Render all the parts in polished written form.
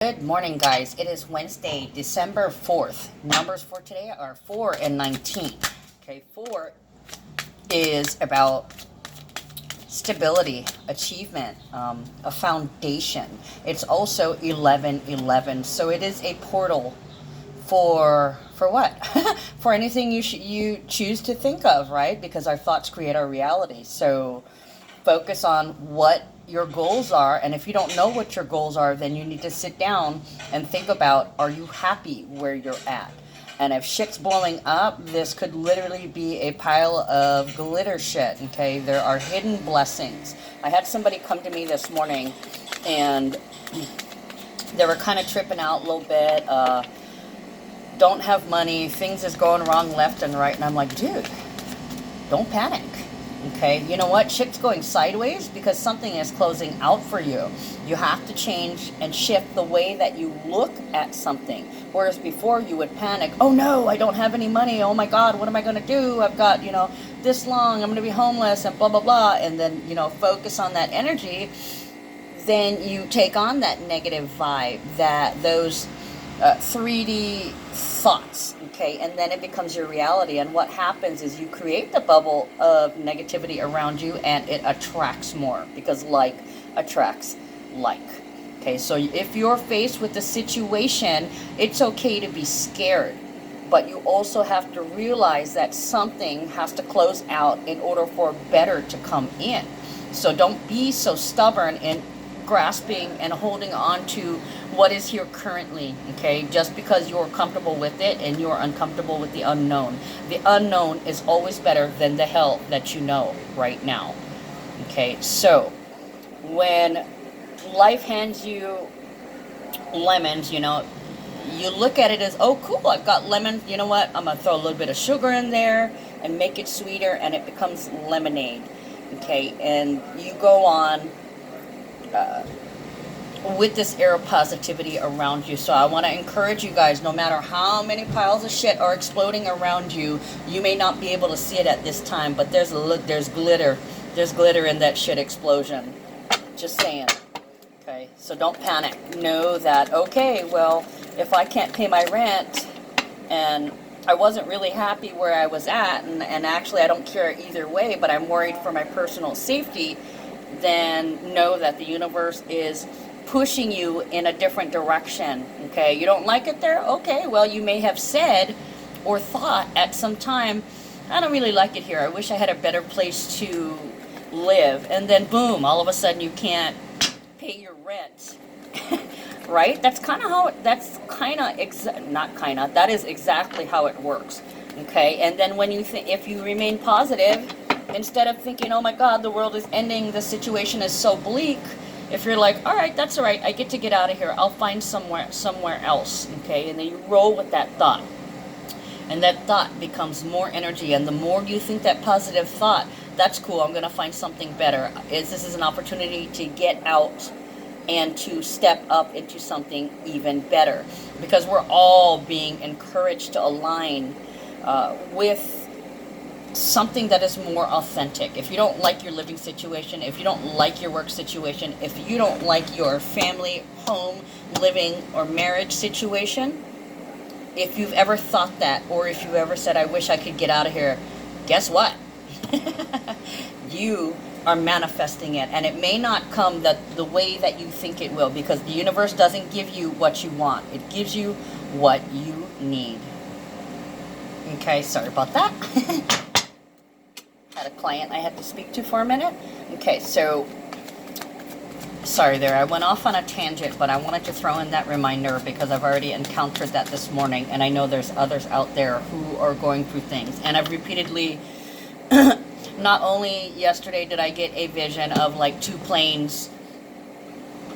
Good morning, guys. It is Wednesday, December 4th. Numbers for today are 4 and 19. Okay, 4 is about stability, achievement, a foundation. It's also 11:11, so it is a portal for what? For anything you choose to think of, right? Because our thoughts create our reality. So focus on what your goals are, and if you don't know what your goals are, then you need to sit down and think about, are you happy where you're at? And if shit's blowing up, this could literally be a pile of glitter shit. Okay, there are hidden blessings. I had somebody come to me this morning and they were kind of tripping out a little bit, don't have money, things is going wrong left and right, and I'm like, dude, don't panic. Okay, you know what? Shit's going sideways because something is closing out for you. You have to change and shift the way that you look at something. Whereas before you would panic, oh no, I don't have any money. Oh my God, what am I going to do? I've got, this long, I'm going to be homeless and blah, blah, blah. And then, focus on that energy. Then you take on that negative vibe, those 3D thoughts, okay, and then it becomes your reality. And what happens is you create the bubble of negativity around you, and it attracts more, because like attracts like. Okay, so if you're faced with a situation, it's okay to be scared, but you also have to realize that something has to close out in order for better to come in. So don't be so stubborn in grasping and holding on to what is here currently, okay, just because you're comfortable with it and you're uncomfortable with the unknown. The unknown is always better than the hell that you know right now. Okay, so when life hands you lemons, you look at it as, oh cool, I've got lemons, you know what, I'm gonna throw a little bit of sugar in there and make it sweeter, and it becomes lemonade. Okay, and you go on with this air of positivity around you. So I want to encourage you guys, no matter how many piles of shit are exploding around you, you may not be able to see it at this time, but there's glitter in that shit explosion. Just saying. Okay, so don't panic. Know that, okay, well, if I can't pay my rent, and I wasn't really happy where I was at, and actually I don't care either way, but I'm worried for my personal safety, then know that the universe is pushing you in a different direction. Okay, you don't like it there? Okay, well, you may have said or thought at some time, I don't really like it here, I wish I had a better place to live, and then boom, all of a sudden you can't pay your rent. Right? That is exactly how it works. Okay, and then when you if you remain positive, instead of thinking, oh my God, the world is ending, the situation is so bleak, if you're like, all right, that's all right, I get to get out of here, I'll find somewhere else, okay, and then you roll with that thought, and that thought becomes more energy, and the more you think that positive thought, that's cool, I'm gonna find something better, this is an opportunity to get out and to step up into something even better, because we're all being encouraged to align with something that is more authentic. If you don't like your living situation, if you don't like your work situation, if you don't like your family, home, living, or marriage situation, if you've ever thought that, or if you've ever said, I wish I could get out of here, guess what? You are manifesting it, and it may not come the way that you think it will, because the universe doesn't give you what you want, it gives you what you need. Okay, sorry about that. Had a client I had to speak to for a minute. Okay, so sorry there, I went off on a tangent, but I wanted to throw in that reminder because I've already encountered that this morning, and I know there's others out there who are going through things, and I've repeatedly not only yesterday did I get a vision of like two planes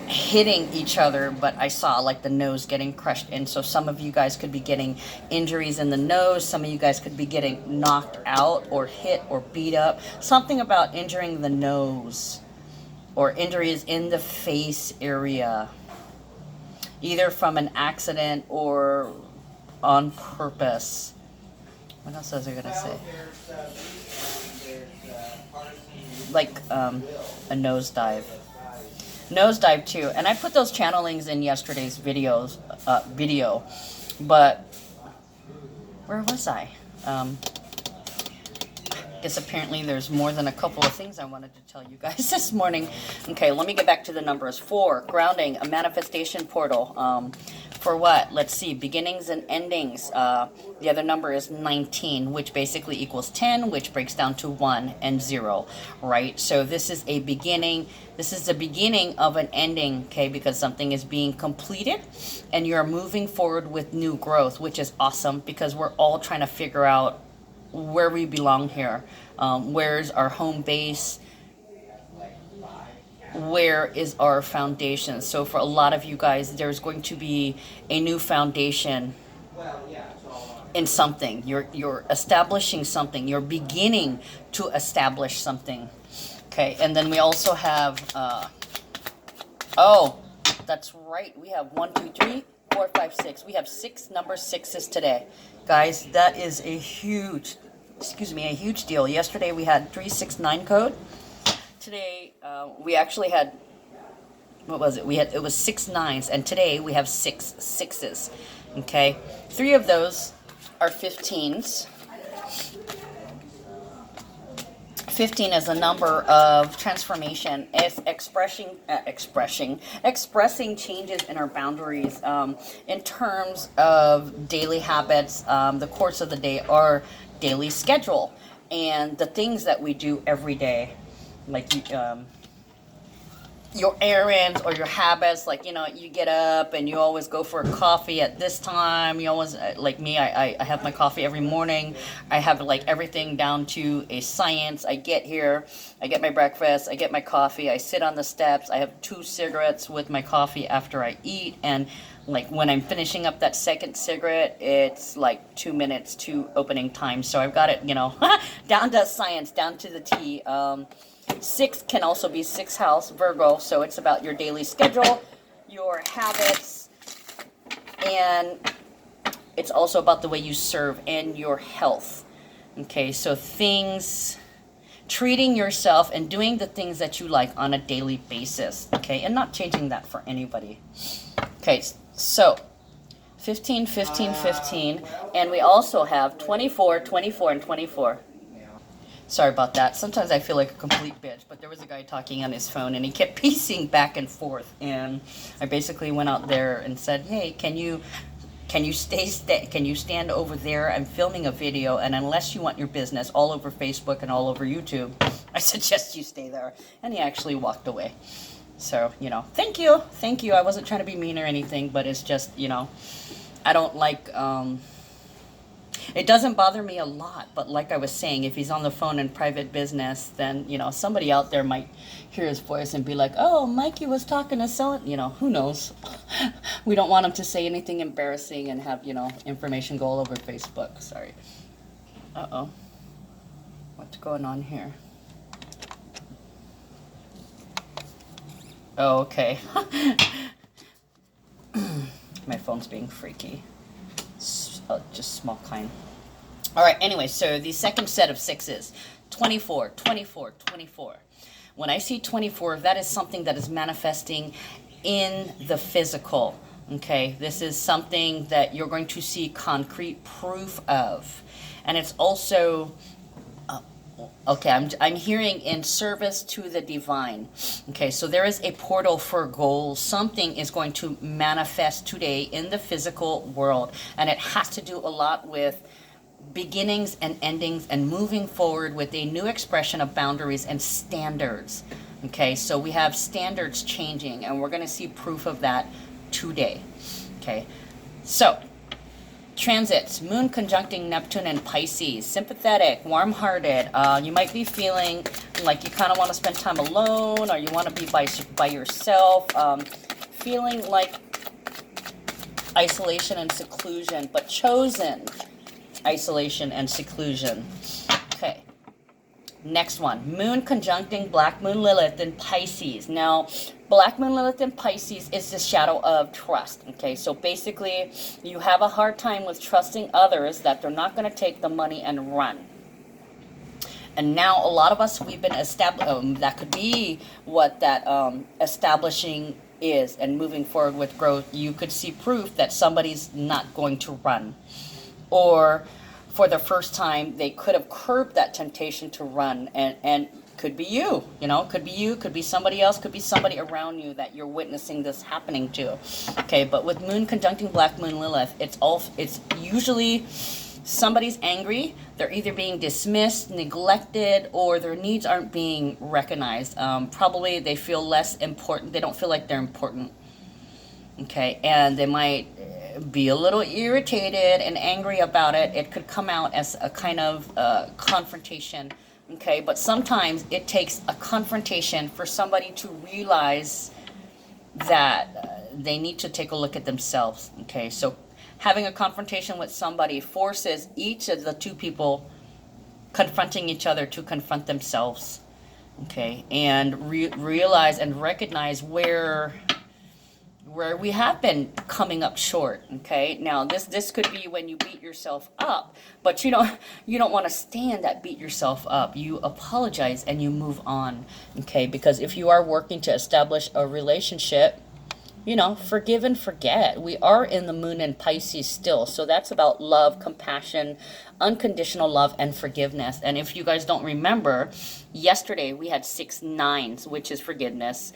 hitting each other, but I saw like the nose getting crushed in. So some of you guys could be getting injuries in the nose, some of you guys could be getting knocked out or hit or beat up. Something about injuring the nose or injuries in the face area, either from an accident or on purpose. What else was I gonna say? Like a nosedive. nosedive too. And I put those channelings in yesterday's video, but where was I? Guess apparently there's more than a couple of things I wanted to tell you guys this morning. Okay, let me get back to the numbers. 4, grounding, a manifestation portal. For what? Let's see, beginnings and endings. The other number is 19, which basically equals 10, which breaks down to 1 and 0, right? So this is a beginning. This is the beginning of an ending, okay, because something is being completed and you're moving forward with new growth, which is awesome because we're all trying to figure out where we belong here. Where's our home base? Where is our foundation? So for a lot of you guys, there's going to be a new foundation in something. You're establishing something. You're beginning to establish something. Okay, and then we also have, oh, that's right. We have 1, 2, 3, 4, 5, 6. We have 6 number 6s today. Guys, that is a huge, a huge deal. Yesterday we had 369 code. Today we actually had, what was it? It was 6 9s, and today we have 6 6s. Okay, 3 of those are 15s. 15 is a number of transformation. It's expressing changes in our boundaries in terms of daily habits, the course of the day, our daily schedule, and the things that we do every day, like your errands or your habits. Like, you know, you get up and you always go for a coffee at this time. You always, like me, I have my coffee every morning. I have like everything down to a science. I get here, I get my breakfast, I get my coffee, I sit on the steps, I have 2 cigarettes with my coffee after I eat, and like when I'm finishing up that second cigarette, it's like 2 minutes to opening time. So I've got it, you know, down to science, down to the T. 6 can also be 6th house, Virgo, so it's about your daily schedule, your habits, and it's also about the way you serve and your health. Okay, so things, treating yourself and doing the things that you like on a daily basis, okay, and not changing that for anybody. Okay, so 15, 15, 15, and we also have 24, 24, and 24. Sorry about that. Sometimes I feel like a complete bitch, but there was a guy talking on his phone and he kept pacing back and forth, and I basically went out there and said, hey, can you stand over there? I'm filming a video, and unless you want your business all over Facebook and all over YouTube, I suggest you stay there. And he actually walked away. So, you know, thank you. I wasn't trying to be mean or anything, but it's just, you know, I don't like, it doesn't bother me a lot, but like I was saying, if he's on the phone in private business, then, you know, somebody out there might hear his voice and be like, oh, Mikey was talking to someone, you know, who knows? We don't want him to say anything embarrassing and have, you know, information go all over Facebook. Sorry. Uh-oh. What's going on here? Oh, okay. My phone's being freaky. Just small kind. All right, anyway, so the second set of 6s, 24, 24, 24. When I see 24, that is something that is manifesting in the physical, okay? This is something that you're going to see concrete proof of. And it's also, okay, I'm hearing in service to the divine. Okay, so there is a portal for goals. Something is going to manifest today in the physical world, and it has to do a lot with beginnings and endings and moving forward with a new expression of boundaries and standards. Okay, so we have standards changing, and we're going to see proof of that today. Okay, so transits, Moon conjuncting Neptune and Pisces, sympathetic, warm-hearted. You might be feeling like you kind of want to spend time alone, or you want to be by yourself, feeling like isolation and seclusion, but chosen isolation and seclusion. Okay, next one, Moon conjuncting Black Moon Lilith in Pisces. Now, Black Moon Lilith in Pisces is the shadow of trust. Okay, so basically you have a hard time with trusting others that they're not going to take the money and run. And now a lot of us, we've been established, that could be what that establishing is, and moving forward with growth, you could see proof that somebody's not going to run. Or for the first time, they could have curbed that temptation to run, and could be you, could be you, could be somebody else, could be somebody around you that you're witnessing this happening to. Okay, but with Moon conjuncting Black Moon Lilith, it's usually somebody's angry. They're either being dismissed, neglected, or their needs aren't being recognized. Probably they feel less important. They don't feel like they're important. Okay, and they might be a little irritated and angry about it. It could come out as a kind of confrontation. Okay, but sometimes it takes a confrontation for somebody to realize that they need to take a look at themselves. Okay, so having a confrontation with somebody forces each of the two people confronting each other to confront themselves. Okay, and realize and recognize where we have been coming up short. Okay, now this could be when you beat yourself up, but you don't want to stand that beat yourself up. You apologize and you move on. Okay, because if you are working to establish a relationship, forgive and forget. We are in the moon in Pisces still, so that's about love, compassion, unconditional love, and forgiveness. And if you guys don't remember, yesterday we had 6 9s, which is forgiveness,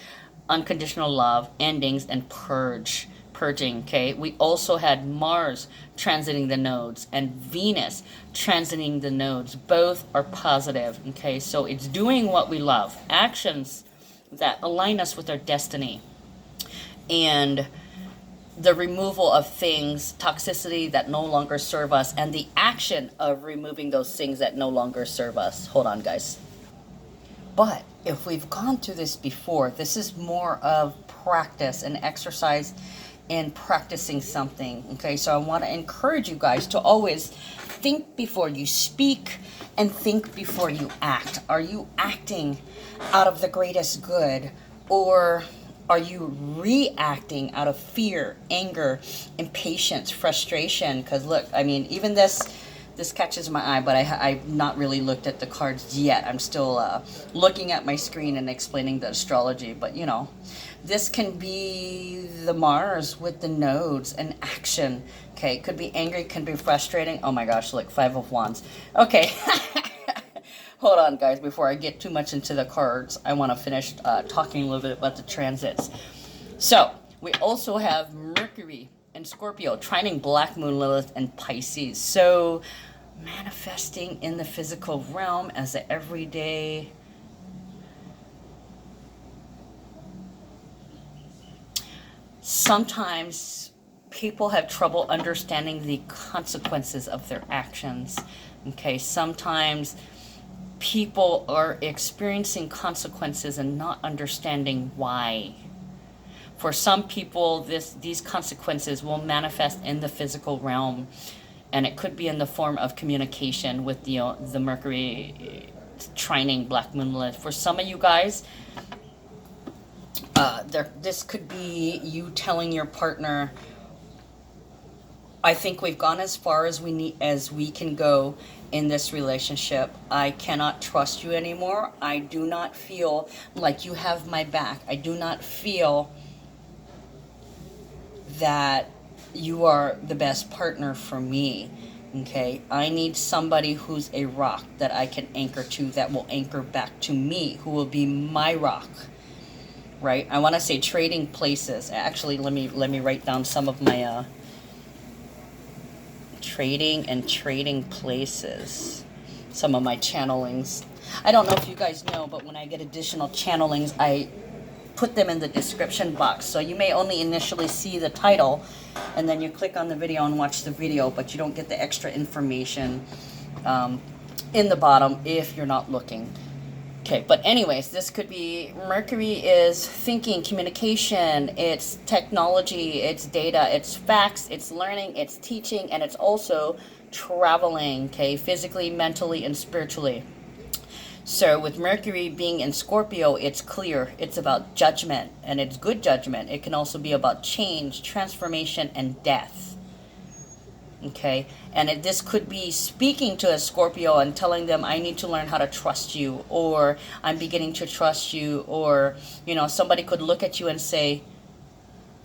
unconditional love, endings, and purging. Okay, we also had Mars transiting the nodes and Venus transiting the nodes. Both are positive. Okay, so it's doing what we love, actions that align us with our destiny, and the removal of things, toxicity that no longer serve us, and the action of removing those things that no longer serve us. Hold on, guys. But if we've gone through this before, this is more of practice and exercise in practicing something. Okay, so I want to encourage you guys to always think before you speak and think before you act. Are you acting out of the greatest good, or are you reacting out of fear, anger, impatience, frustration? Because look, I mean, even this catches my eye, but I've not really looked at the cards yet. I'm still looking at my screen and explaining the astrology. But this can be the Mars with the nodes and action. Okay, it could be angry, can be frustrating. Oh my gosh, look, 5 of Wands. Okay. Hold on, guys. Before I get too much into the cards, I want to finish talking a little bit about the transits. So, we also have Mercury and Scorpio trining Black Moon Lilith and Pisces. So, manifesting in the physical realm as an everyday. Sometimes people have trouble understanding the consequences of their actions. Okay, sometimes people are experiencing consequences and not understanding why. For some people, these consequences will manifest in the physical realm, and it could be in the form of communication with the Mercury trining Black Moon Lilith. For some of you guys, this could be you telling your partner, I think we've gone as far as we can go in this relationship. I cannot trust you anymore. I do not feel like you have my back. I do not feel that you are the best partner for me. Okay, I need somebody who's a rock that I can anchor to, that will anchor back to me, who will be my rock. Right? I want to say trading places. Actually, let me write down some of my trading places, some of my channelings. I don't know if you guys know, but when I get additional channelings, I put them in the description box. So you may only initially see the title, and then you click on the video and watch the video, but you don't get the extra information in the bottom if you're not looking. Okay, but anyways, this could be, Mercury is thinking, communication, it's technology, it's data, it's facts, it's learning, it's teaching, and it's also traveling, okay, physically, mentally, and spiritually. So with Mercury being in Scorpio, it's clear. It's about judgment, and it's good judgment. It can also be about change, transformation, and death. Okay, and this could be speaking to a Scorpio and telling them, I need to learn how to trust you, or I'm beginning to trust you, or, you know, somebody could look at you and say,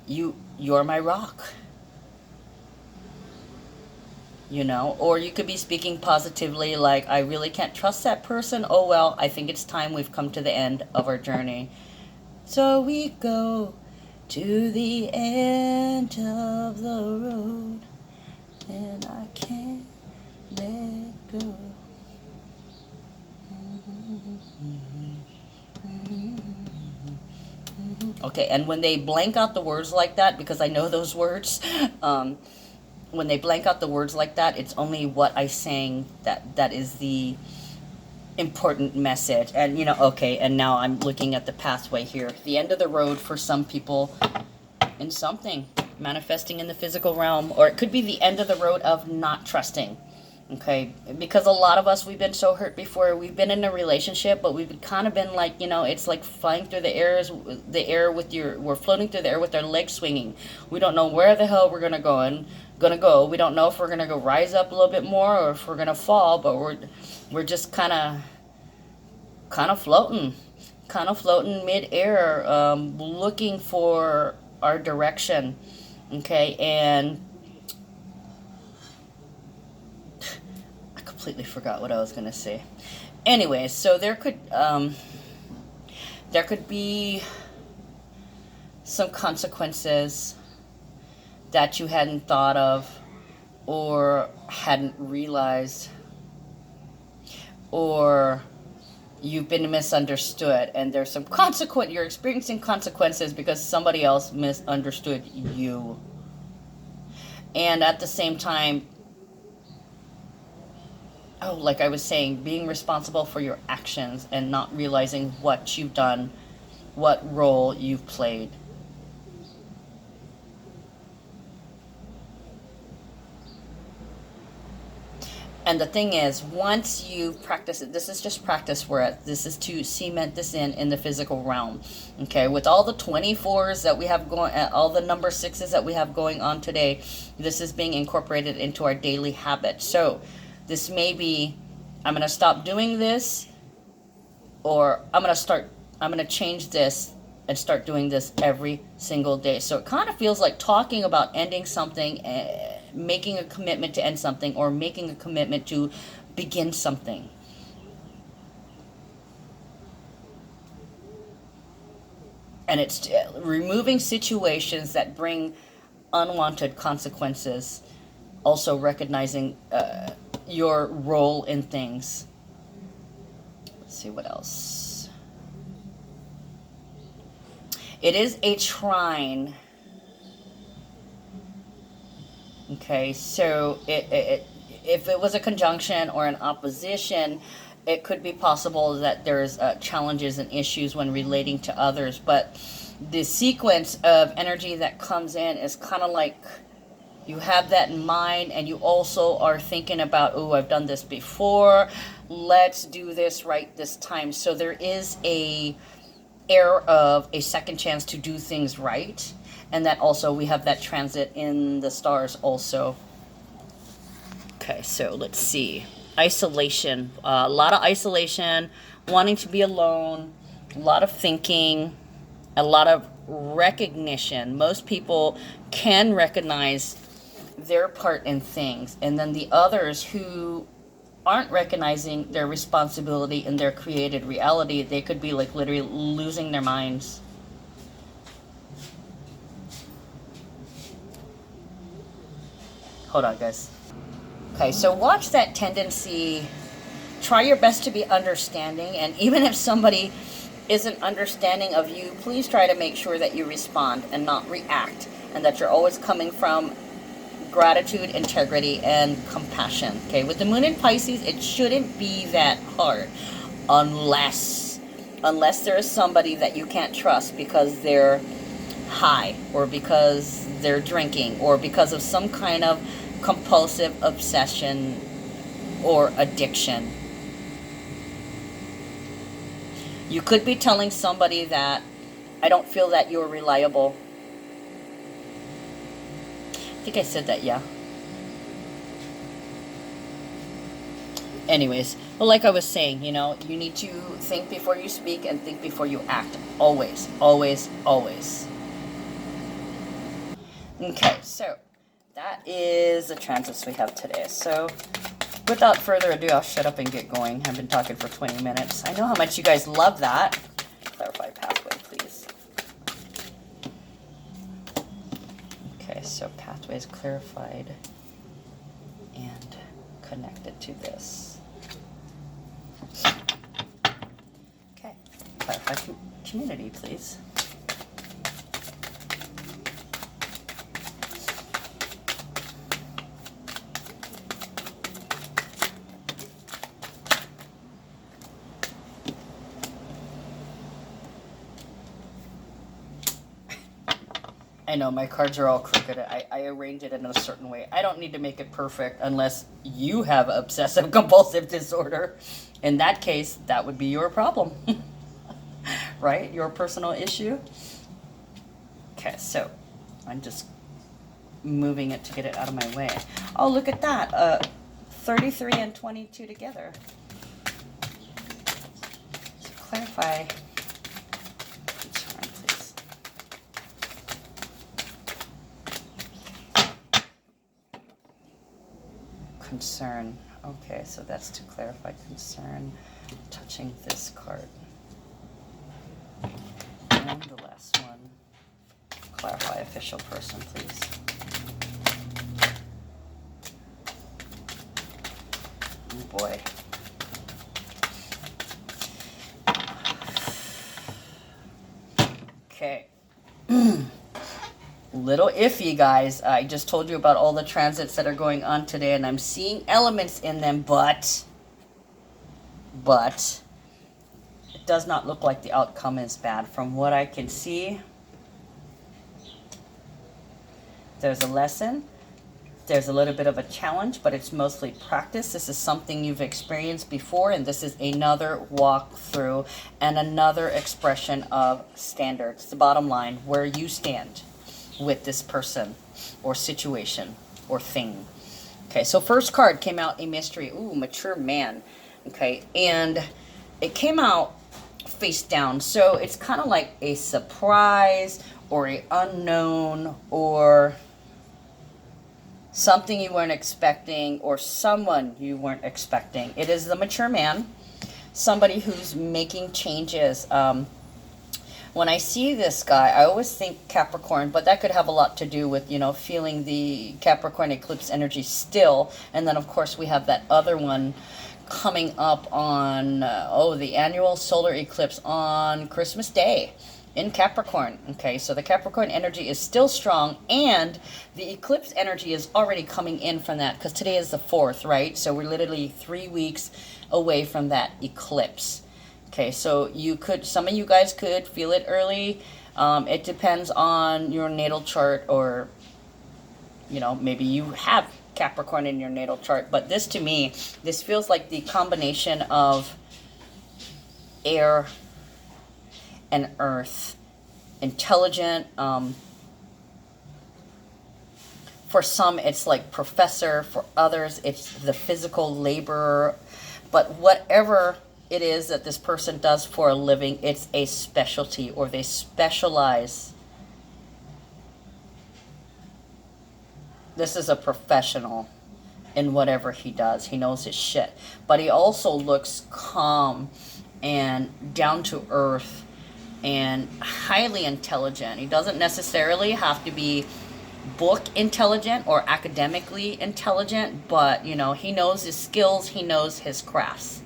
you're my rock, you know, or you could be speaking positively, like, I really can't trust that person. Oh, well, I think it's time we've come to the end of our journey. So we go to the end of the road, and I can't let go. Okay, and when they blank out the words like that, because I know those words, when they blank out the words like that, it's only what I sang that is the important message. And, you know, okay, and now I'm looking at the pathway here. The end of the road for some people in something, manifesting in the physical realm, or it could be the end of the road of not trusting. Okay, because a lot of us, we've been so hurt before. We've been in a relationship, but we've kind of been like, you know, it's like flying through the air with we're floating through the air with our legs swinging. We don't know where the hell we're gonna go. We don't know if we're gonna go rise up a little bit more or if we're gonna fall, but we're just kind of floating mid-air, looking for our direction. Okay, and completely forgot what I was going to say. Anyway, so there could be some consequences that you hadn't thought of or hadn't realized, or you've been misunderstood, and there's some you're experiencing consequences because somebody else misunderstood you. And at the same time, like I was saying, being responsible for your actions and not realizing what you've done, what role you've played. And the thing is, once you practice it, this is just practice this is to cement this in the physical realm. Okay, with all the 24s that we have going, all the number 6s that we have going on today, this is being incorporated into our daily habit. So this may be, I'm going to stop doing this, or I'm going to change this and start doing this every single day. So it kind of feels like talking about ending something, making a commitment to end something, or making a commitment to begin something. And it's removing situations that bring unwanted consequences, also recognizing your role in things. Let's see what else. It is a trine. Okay, so if it was a conjunction or an opposition, it could be possible that there's challenges and issues when relating to others. But the sequence of energy that comes in is kind of like you have that in mind, and you also are thinking about, oh, I've done this before. Let's do this right this time. So there is a air of a second chance to do things right. And that also, we have that transit in the stars also. Okay, so let's see. Isolation. A lot of isolation, wanting to be alone, a lot of thinking, a lot of recognition. Most people can recognize their part in things, and then the others who aren't recognizing their responsibility in their created reality, they could be like literally losing their minds. Hold on, guys. Okay, so watch that tendency. Try your best to be understanding, and even if somebody isn't understanding of you, please try to make sure that you respond and not react, and that you're always coming from gratitude, integrity, and compassion. Okay, with the moon in Pisces, it shouldn't be that hard, unless there is somebody that you can't trust because they're high, or because they're drinking, or because of some kind of compulsive obsession or addiction. You could be telling somebody that, I don't feel that you're reliable. I think I said that, yeah. Anyways, well, like I was saying, you know, you need to think before you speak and think before you act. Always, always, always. Okay, so that is the transits we have today. So without further ado, I'll shut up and get going. I've been talking for 20 minutes. I know how much you guys love that. Clarify pathway, please. Okay, so pathway is clarified and connected to this. Okay, clarify community, please. I know my cards are all crooked. I arrange it in a certain way. I don't need to make it perfect unless you have obsessive compulsive disorder. In that case, that would be your problem. Right? Your personal issue. Okay, so I'm just moving it to get it out of my way. Oh, look at that. 33 and 22 together. So clarify. Concern. Okay, so that's to clarify concern. Touching this card. And the last one. Clarify official person, please. Oh boy. Okay. Little iffy, guys. I just told you about all the transits that are going on today, and I'm seeing elements in them, but it does not look like the outcome is bad. From what I can see, there's a lesson. There's a little bit of a challenge, but it's mostly practice. This is something you've experienced before, and this is another walkthrough and another expression of standards. The bottom line, where you stand with this person or situation or thing. Okay, so first card came out, a mystery. Ooh, mature man. Okay, and it came out face down. So it's kind of like a surprise or a unknown or something you weren't expecting or someone you weren't expecting. It is the mature man, somebody who's making changes. When I see this guy, I always think Capricorn, but that could have a lot to do with, you know, feeling the Capricorn eclipse energy still. And then, of course, we have that other one coming up on, the annual solar eclipse on Christmas Day in Capricorn. Okay, so the Capricorn energy is still strong, and the eclipse energy is already coming in from that, because today is the 4th, right? So we're literally 3 weeks away from that eclipse. Okay, so some of you guys could feel it early. It depends on your natal chart, or, you know, maybe you have Capricorn in your natal chart. But this, to me, this feels like the combination of air and earth. Intelligent. For some, it's like professor. For others, it's the physical laborer. But whatever it is that this person does for a living, it's a specialty, or they specialize. This is a professional in whatever he does. He knows his shit. But he also looks calm and down to earth and highly intelligent. He doesn't necessarily have to be book intelligent or academically intelligent, but, you know, he knows his skills, he knows his crafts.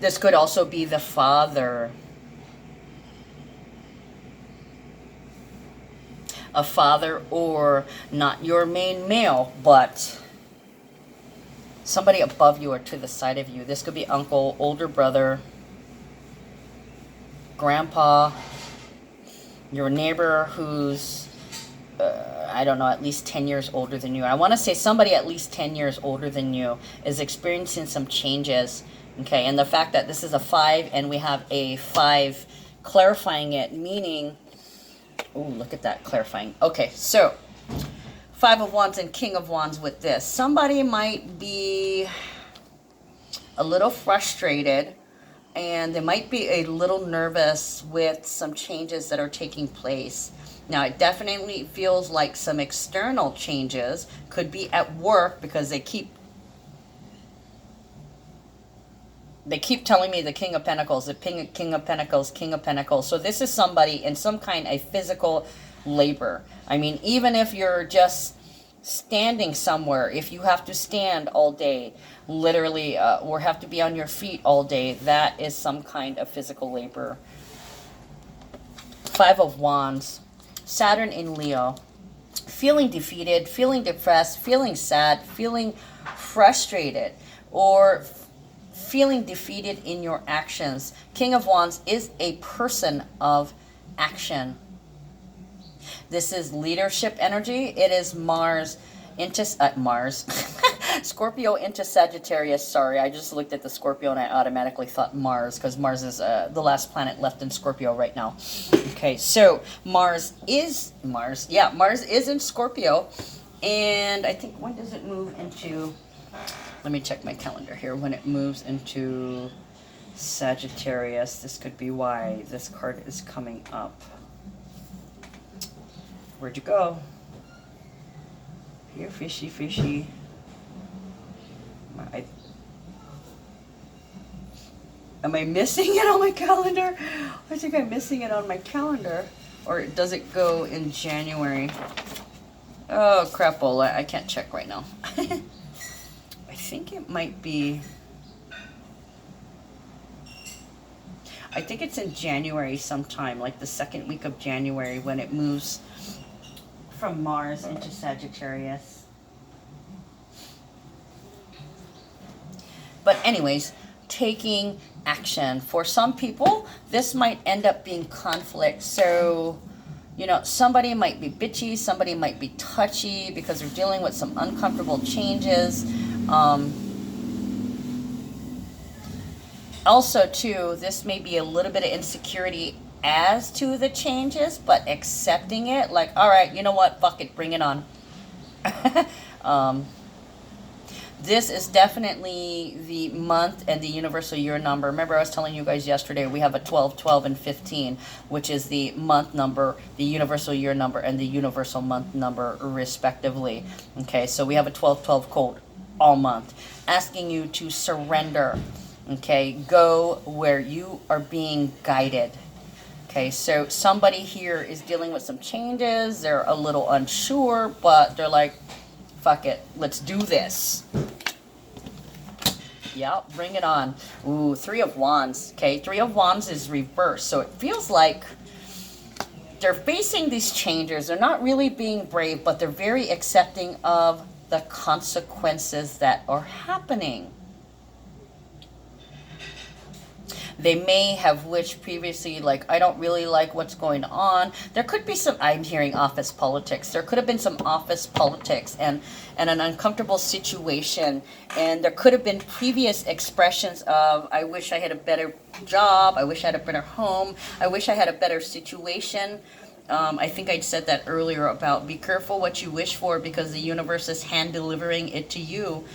This could also be the father. A father, or not your main male, but somebody above you or to the side of you. This could be uncle, older brother, grandpa, your neighbor who's, I don't know, at least 10 years older than you. I want to say somebody at least 10 years older than you is experiencing some changes. Okay, and the fact that this is a 5 and we have a 5 clarifying it, meaning Oh, look at that, clarifying. Okay, so Five of Wands and King of Wands with this. Somebody might be a little frustrated, and they might be a little nervous with some changes that are taking place. Now, it definitely feels like some external changes could be at work, because they keep telling me the King of Pentacles, the King of Pentacles, King of Pentacles. So this is somebody in some kind of physical labor. I mean, even if you're just standing somewhere, if you have to stand all day, literally, or have to be on your feet all day, that is some kind of physical labor. Five of Wands, Saturn in Leo. Feeling defeated, feeling depressed, feeling sad, feeling frustrated, or feeling defeated in your actions. King of Wands is a person of action. This is leadership energy. It is Mars into Scorpio into Sagittarius. Sorry, I just looked at the Scorpio and I automatically thought Mars, because Mars is the last planet left in Scorpio right now. Okay, so Mars is in Scorpio, and I think, when does it move into? Let me check my calendar here. When it moves into Sagittarius, this could be why this card is coming up. Where'd you go? Here, fishy, fishy. Am I missing it on my calendar? I think I'm missing it on my calendar. Or does it go in January? Oh, crapola. I can't check right now. I think it might be... I think it's in January sometime, like the second week of January, when it moves from Mars into Sagittarius. But anyways, taking action. For some people, this might end up being conflict. So, you know, somebody might be bitchy, somebody might be touchy because they're dealing with some uncomfortable changes. Also, too, this may be a little bit of insecurity as to the changes, but accepting it, like, all right, you know what, fuck it, bring it on. This is definitely the month and the universal year number. Remember, I was telling you guys yesterday, we have a 12, 12, and 15, which is the month number, the universal year number, and the universal month number, respectively. Okay, so we have a 12, 12 code all month, asking you to surrender. Okay, go where you are being guided. Okay, so somebody here is dealing with some changes. They're a little unsure, but they're like, fuck it, let's do this. Yeah, bring it on. Ooh, Three of Wands. Okay, Three of Wands is reversed. So it feels like they're facing these changes. They're not really being brave, but they're very accepting of the consequences that are happening. They may have wished previously, like, I don't really like what's going on. There could be some, I'm hearing office politics. There could have been some office politics and an uncomfortable situation. And there could have been previous expressions of, I wish I had a better job. I wish I had a better home. I wish I had a better situation. I think I said that earlier about be careful what you wish for, because the universe is hand delivering it to you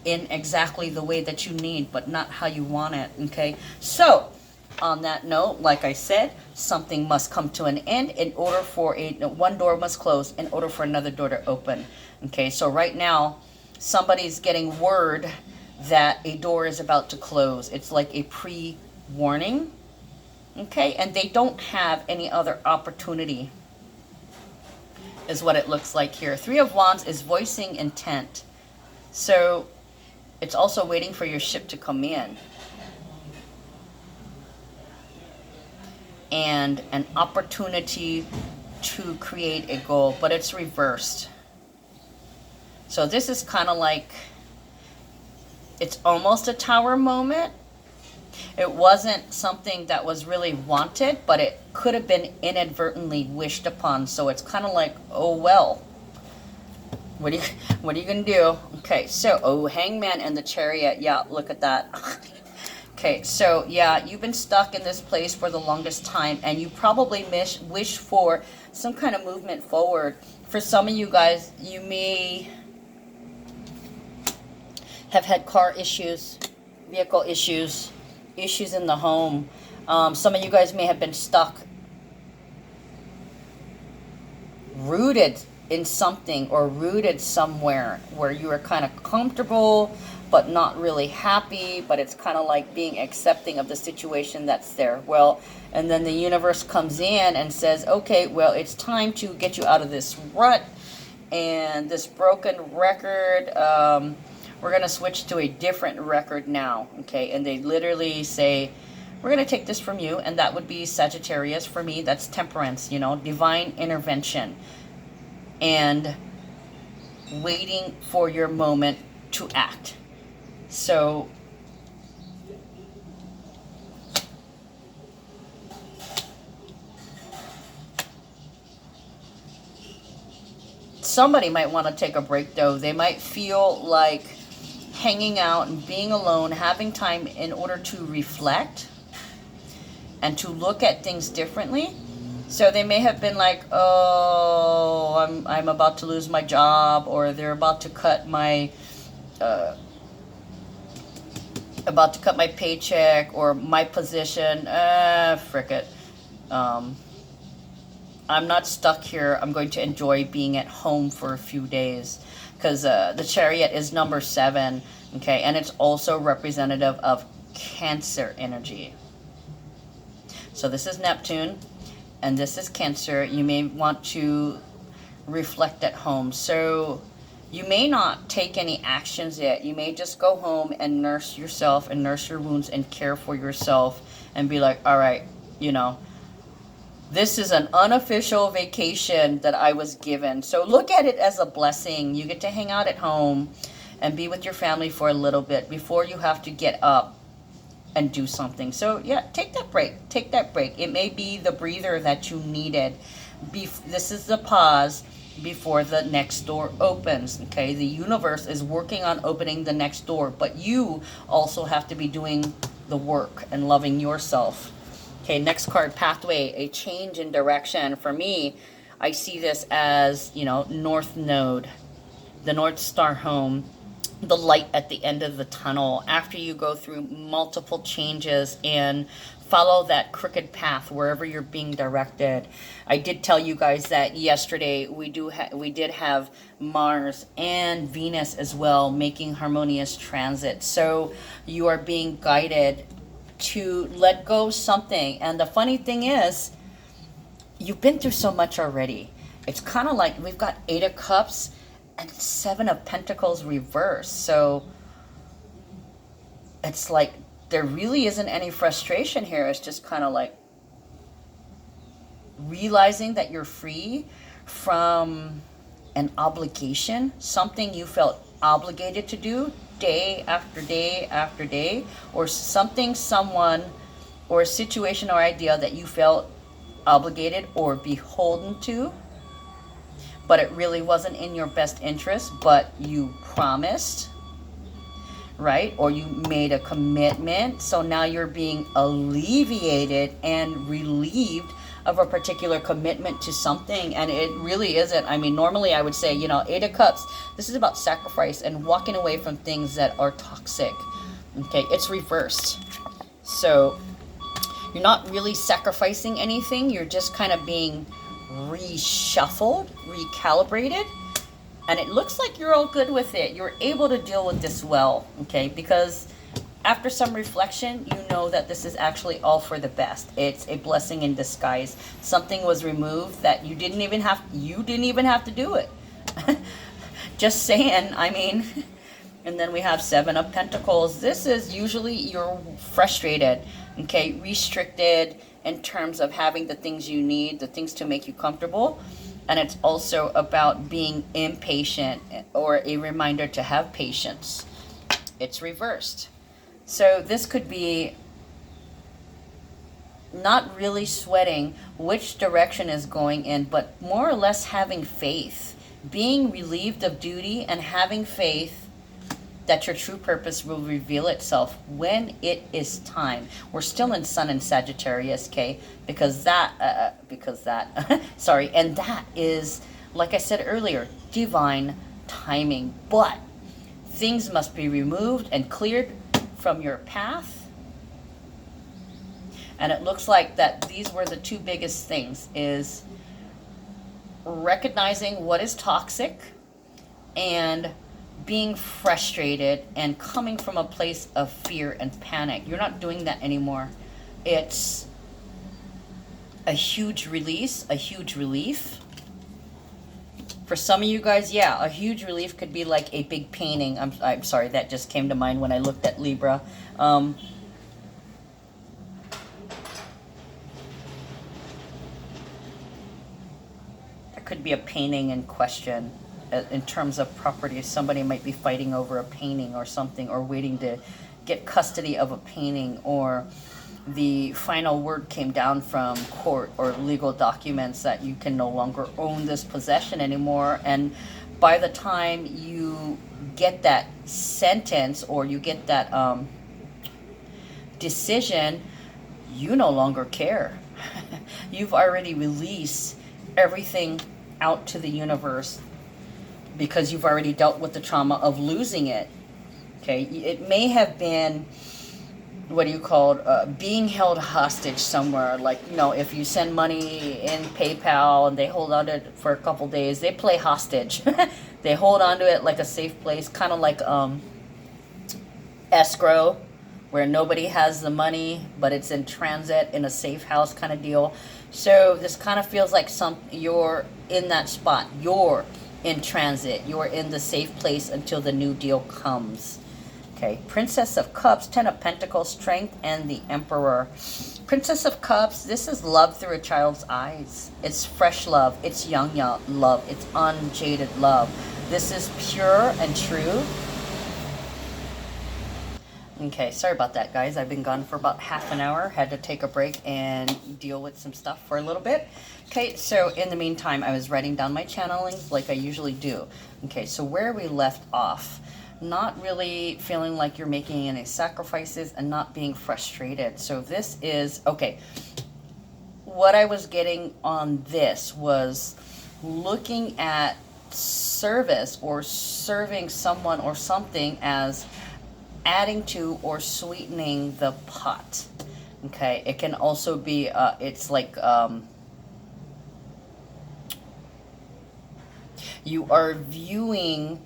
in exactly the way that you need, but not how you want it. Okay, so on that note, like I said, something must come to an end in order for one door must close in order for another door to open. Okay, so right now somebody's getting word that a door is about to close. It's like a pre-warning. Okay, and they don't have any other opportunity, is what it looks like here. Three of Wands is voicing intent. So it's also waiting for your ship to come in. And an opportunity to create a goal, but it's reversed. So this is kind of like, it's almost a Tower moment. It wasn't something that was really wanted, but it could have been inadvertently wished upon. So it's kind of like, oh well. What are you gonna do? Okay, so Hangman and the Chariot. Yeah, look at that. Okay, so yeah, you've been stuck in this place for the longest time, and you probably wish for some kind of movement forward. For some of you guys, you may have had car issues, vehicle issues, issues in the home. Some of you guys may have been stuck, rooted in something or rooted somewhere where you are kind of comfortable but not really happy, but it's kind of like being accepting of the situation that's there. Well, and then the universe comes in and says, okay, well, it's time to get you out of this rut and this broken record. We're going to switch to a different record now, okay? And they literally say, we're going to take this from you, and that would be Sagittarius. For me, that's temperance, you know, divine intervention and waiting for your moment to act. So somebody might want to take a break, though. They might feel like hanging out and being alone, having time in order to reflect and to look at things differently. So they may have been like, oh, I'm about to lose my job, or they're about to cut my paycheck or my position. Frick it. I'm not stuck here. I'm going to enjoy being at home for a few days, because the Chariot is number 7, okay, and it's also representative of Cancer energy. So this is Neptune, and this is Cancer. You may want to reflect at home. So you may not take any actions yet. You may just go home and nurse yourself and nurse your wounds and care for yourself and be like, all right, you know, this is an unofficial vacation that I was given. So look at it as a blessing. You get to hang out at home and be with your family for a little bit before you have to get up and do something. So yeah, take that break. Take that break. It may be the breather that you needed. This is the pause before the next door opens. Okay, the universe is working on opening the next door, but you also have to be doing the work and loving yourself. Okay, next card, pathway, a change in direction. For me, I see this as, you know, North Node, the North Star home, the light at the end of the tunnel. After you go through multiple changes and follow that crooked path wherever you're being directed. I did tell you guys that yesterday we did have Mars and Venus as well making harmonious transit. So you are being guided to let go something. And the funny thing is, you've been through so much already. It's kind of like we've got 8 of Cups and 7 of Pentacles reversed. So it's like there really isn't any frustration here. It's just kind of like realizing that you're free from an obligation, something you felt obligated to do day after day after day, or something, someone, or a situation or idea that you felt obligated or beholden to, but it really wasn't in your best interest, but you promised, right? Or you made a commitment. So now you're being alleviated and relieved of a particular commitment to something, and it really isn't. I mean, normally I would say, you know, 8 of Cups, this is about sacrifice and walking away from things that are toxic. Okay, it's reversed. So you're not really sacrificing anything. You're just kind of being reshuffled, recalibrated, and it looks like you're all good with it. You're able to deal with this well, okay? Because after some reflection, you know that this is actually all for the best. It's a blessing in disguise. Something was removed that you didn't even have to do it. Just saying, I mean. And then we have 7 of Pentacles. This is usually you're frustrated, okay, restricted in terms of having the things you need, the things to make you comfortable. And it's also about being impatient, or a reminder to have patience. It's reversed. So this could be not really sweating which direction is going in, but more or less having faith, being relieved of duty and having faith that your true purpose will reveal itself when it is time. We're still in Sun and Sagittarius, okay? Because that, sorry, and that is, like I said earlier, divine timing. But things must be removed and cleared from your path. And it looks like that these were the two biggest things, is recognizing what is toxic and being frustrated and coming from a place of fear and panic. You're not doing that anymore. It's a huge release, a huge relief. For some of you guys, yeah, a huge relief could be like a big painting. I'm sorry, that just came to mind when I looked at Libra. Could be a painting in question in terms of property. Somebody might be fighting over a painting or something, or waiting to get custody of a painting, or the final word came down from court or legal documents that you can no longer own this possession anymore. And by the time you get that sentence, or you get that decision, you no longer care. You've already released everything out to the universe, because you've already dealt with the trauma of losing it. Okay, it may have been, what do you call it, being held hostage somewhere. Like, you know, if you send money in PayPal and they hold on to it for a couple days, they play hostage. They hold on to it like a safe place, kind of like escrow, where nobody has the money, but it's in transit in a safe house kind of deal. So this kind of feels like you're in that spot. You're in transit. You're in the safe place until the new deal comes. Okay, Princess of Cups, Ten of Pentacles, Strength, and the Emperor. Princess of Cups, this is love through a child's eyes. It's fresh love. It's young love. It's unjaded love. This is pure and true. Okay, sorry about that, guys. I've been gone for about half an hour. Had to take a break and deal with some stuff for a little bit. Okay, so in the meantime, I was writing down my channelings like I usually do. Okay, so where we left off, not really feeling like you're making any sacrifices and not being frustrated. So this is, okay, what I was getting on this was looking at service or serving someone or something as adding to or sweetening the pot. Okay, it can also be it's like you are viewing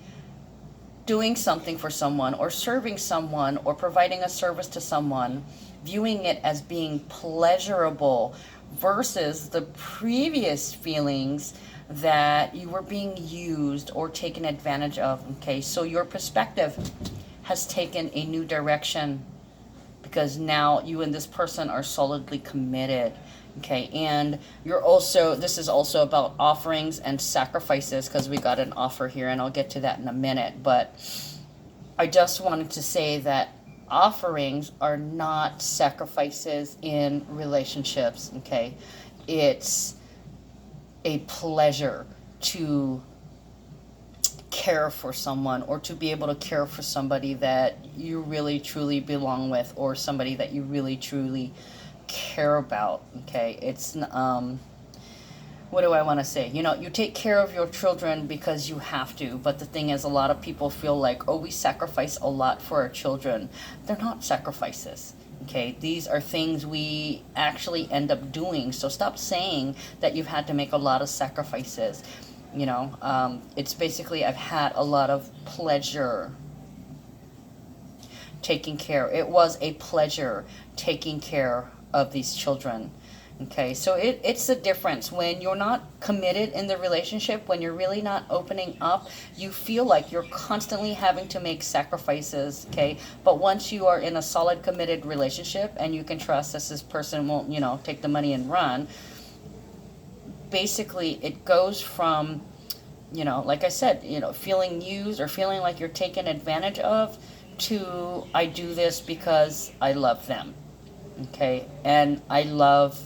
doing something for someone or serving someone or providing a service to someone, viewing it as being pleasurable versus the previous feelings that you were being used or taken advantage of. Okay, so your perspective has taken a new direction, because now you and this person are solidly committed. Okay, and you're also, this is also about offerings and sacrifices, because we got an offer here, and I'll get to that in a minute. But I just wanted to say that offerings are not sacrifices in relationships. Okay, it's a pleasure to care for someone, or to be able to care for somebody that you really truly belong with, or somebody that you really truly care about. Okay, it's what do I want to say? You know, you take care of your children because you have to, but the thing is, a lot of people feel like, oh, we sacrifice a lot for our children. They're not sacrifices. Okay, these are things we actually end up doing. So stop saying that you've had to make a lot of sacrifices. You know, it's basically, I've had a lot of pleasure taking care. It was a pleasure taking care of these children. Okay, so it's the difference. When you're not committed in the relationship, when you're really not opening up, you feel like you're constantly having to make sacrifices. Okay, but once you are in a solid committed relationship and you can trust that this person won't, you know, take the money and run, basically it goes from, you know, like I said, you know, feeling used or feeling like you're taken advantage of, to I do this because I love them. Okay, and I love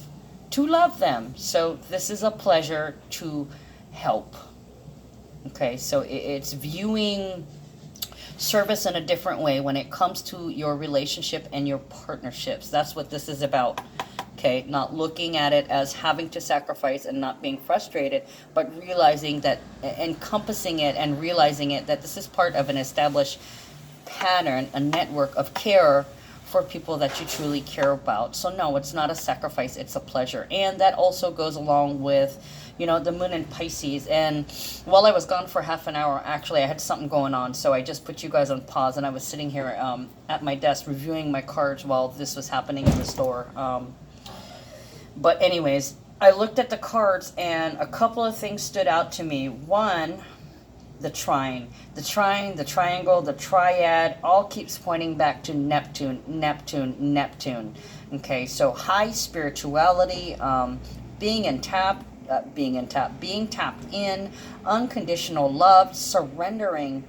to love them, so this is a pleasure to help. Okay, so it's viewing service in a different way when it comes to your relationship and your partnerships. That's what this is about. Okay, not looking at it as having to sacrifice and not being frustrated, but realizing that, encompassing it and realizing it, that this is part of an established pattern, a network of care for people that you truly care about. So no, it's not a sacrifice, it's a pleasure. And that also goes along with, you know, the moon in Pisces. And while I was gone for half an hour, actually I had something going on, so I just put you guys on pause, and I was sitting here at my desk reviewing my cards while this was happening in the store. But anyways, I looked at the cards and a couple of things stood out to me. One, the trine, the triangle, the triad, all keeps pointing back to Neptune, Neptune, Neptune. Okay, so high spirituality, being tapped in, unconditional love, surrendering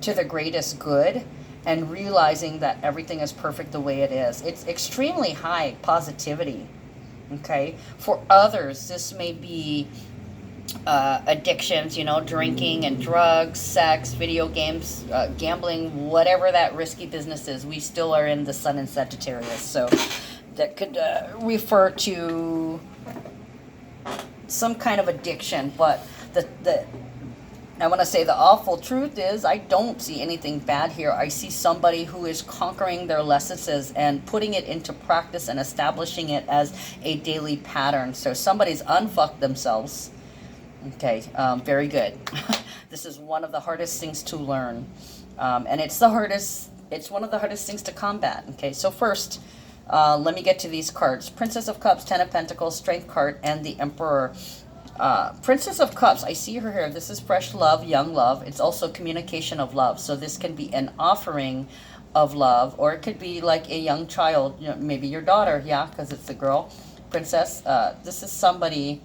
to the greatest good, and realizing that everything is perfect the way it is. It's extremely high positivity. Okay, for others, this may be addictions, you know, drinking and drugs, sex, video games, gambling, whatever that risky business is. We still are in the Sun and Sagittarius, so that could refer to some kind of addiction. But I want to say the awful truth is I don't see anything bad here. I see somebody who is conquering their lessons and putting it into practice and establishing it as a daily pattern. So somebody's unfucked themselves. Okay, very good. This is one of the hardest things to learn. And it's one of the hardest things to combat. Okay, so first, let me get to these cards. Princess of Cups, Ten of Pentacles, Strength card, and the Emperor. Princess of Cups, I see her here. This is fresh love, young love. It's also communication of love. So this can be an offering of love, or it could be like a young child, you know, maybe your daughter, yeah, because it's a girl. Princess, this is somebody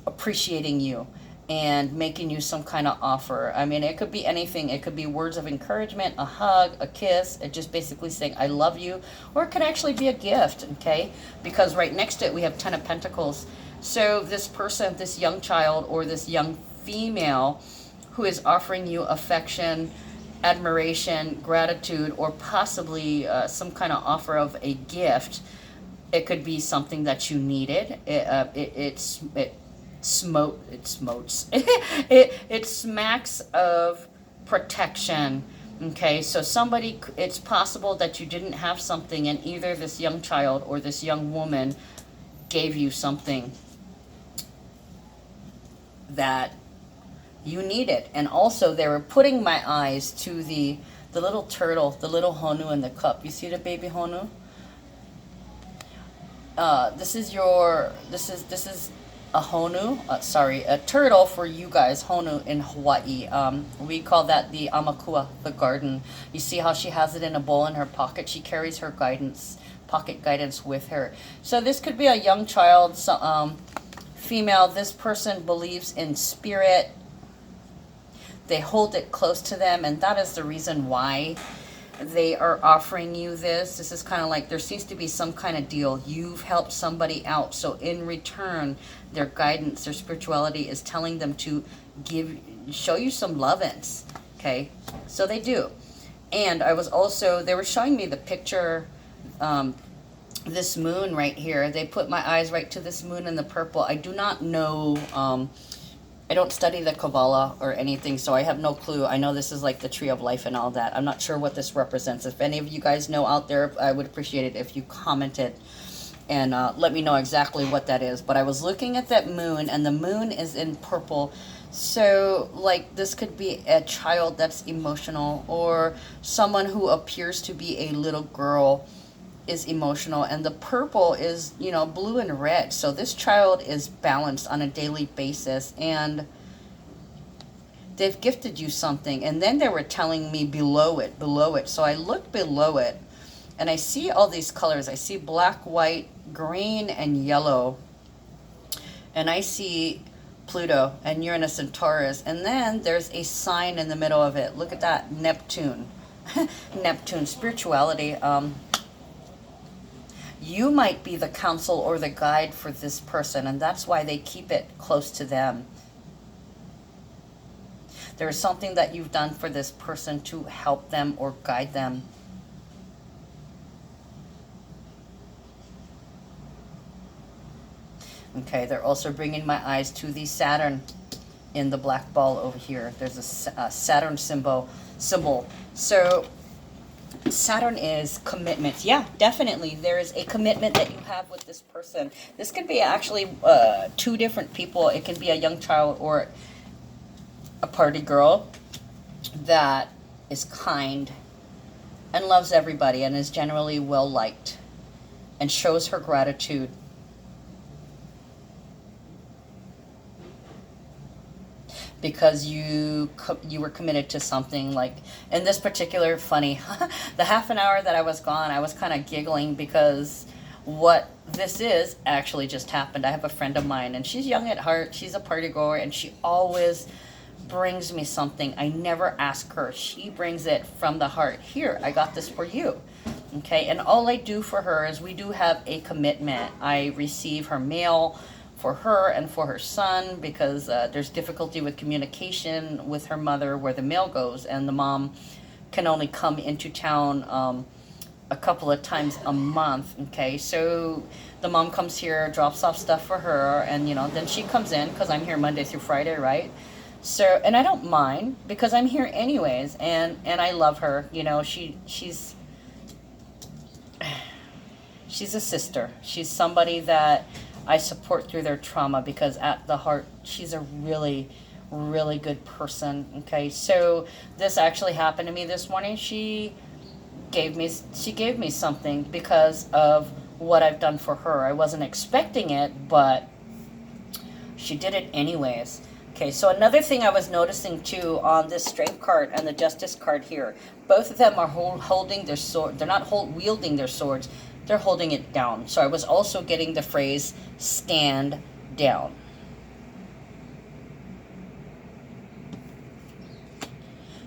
appreciating you and making you some kind of offer. I mean, it could be anything. It could be words of encouragement, a hug, a kiss, it just basically saying, I love you. Or it could actually be a gift, okay? Because right next to it, we have Ten of Pentacles. So this person, this young child or this young female who is offering you affection, admiration, gratitude, or possibly some kind of offer of a gift, it could be something that you needed. It smacks of protection. Okay, so somebody, it's possible that you didn't have something, and either this young child or this young woman gave you something that you needed. And also they were putting my eyes to the little turtle, the little Honu in the cup. You see the baby Honu? This is a Honu, a turtle for you guys, Honu in Hawaii. We call that the Amakua, the garden. You see how she has it in a bowl in her pocket? She carries her pocket guidance with her. So this could be a young child, female. This person believes in spirit. They hold it close to them, and that is the reason why they are offering you this. This is kind of like there seems to be some kind of deal. You've helped somebody out, so in return, their guidance, their spirituality is telling them to show you some love-ins. Okay, so they do. And I was also, they were showing me the picture, this moon right here. They put my eyes right to this moon in the purple. I do not know, I don't study the Kabbalah or anything, so I have no clue. I know this is like the tree of life and all that. I'm not sure what this represents. If any of you guys know out there, I would appreciate it if you commented and let me know exactly what that is. But I was looking at that moon, and the moon is in purple. So like this could be a child that's emotional, or someone who appears to be a little girl is emotional, and the purple is, you know, blue and red. So this child is balanced on a daily basis, and they've gifted you something. And then they were telling me below it. So I looked below it, and I see all these colors. I see black, white, green, and yellow. And I see Pluto and Uranus and Taurus. And then there's a sign in the middle of it. Look at that, Neptune. Neptune, spirituality. You might be the counsel or the guide for this person, and that's why they keep it close to them. There's something that you've done for this person to help them or guide them. Okay, they're also bringing my eyes to the Saturn in the black ball over here. There's a Saturn symbol. So Saturn is commitment. Yeah, definitely. There is a commitment that you have with this person. This could be actually two different people. It can be a young child or a party girl that is kind and loves everybody and is generally well liked and shows her gratitude. Because you were committed to something. Like in this particular, funny, the half an hour that I was gone, I was kind of giggling because what this is actually just happened. I have a friend of mine, and she's young at heart. She's a party goer, and she always brings me something. I never ask her. She brings it from the heart. Here, I got this for you. Okay, and all I do for her is we do have a commitment. I receive her mail for her and for her son because there's difficulty with communication with her mother where the mail goes, and the mom can only come into town a couple of times a month. Okay, so the mom comes here, drops off stuff for her, and then she comes in because I'm here Monday through Friday, right? So, and I don't mind because I'm here anyways, and I love her. She's a sister. She's somebody that I support through their trauma because at the heart, she's a really, really good person. Okay, so this actually happened to me this morning. She gave me something because of what I've done for her. I wasn't expecting it, but she did it anyways. Okay, so another thing I was noticing too on this Strength card and the Justice card here, both of them are holding their sword. They're not wielding their swords. They're holding it down. So I was also getting the phrase stand down.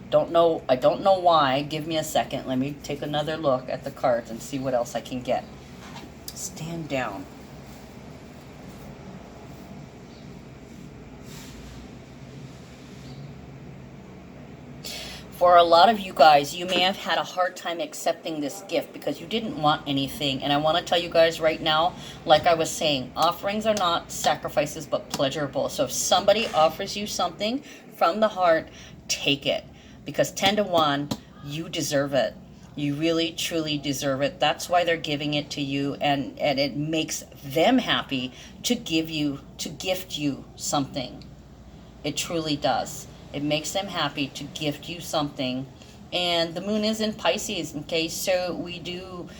I don't know why. Give me a second. Let me take another look at the cards and see what else I can get. Stand down. For a lot of you guys, you may have had a hard time accepting this gift because you didn't want anything. And I want to tell you guys right now, like I was saying, offerings are not sacrifices but pleasurable. So if somebody offers you something from the heart, take it. Because 10 to 1, you deserve it. You really, truly deserve it. That's why they're giving it to you. And it makes them happy to gift you something. It truly does. It makes them happy to gift you something. And the moon is in Pisces, okay? So we don't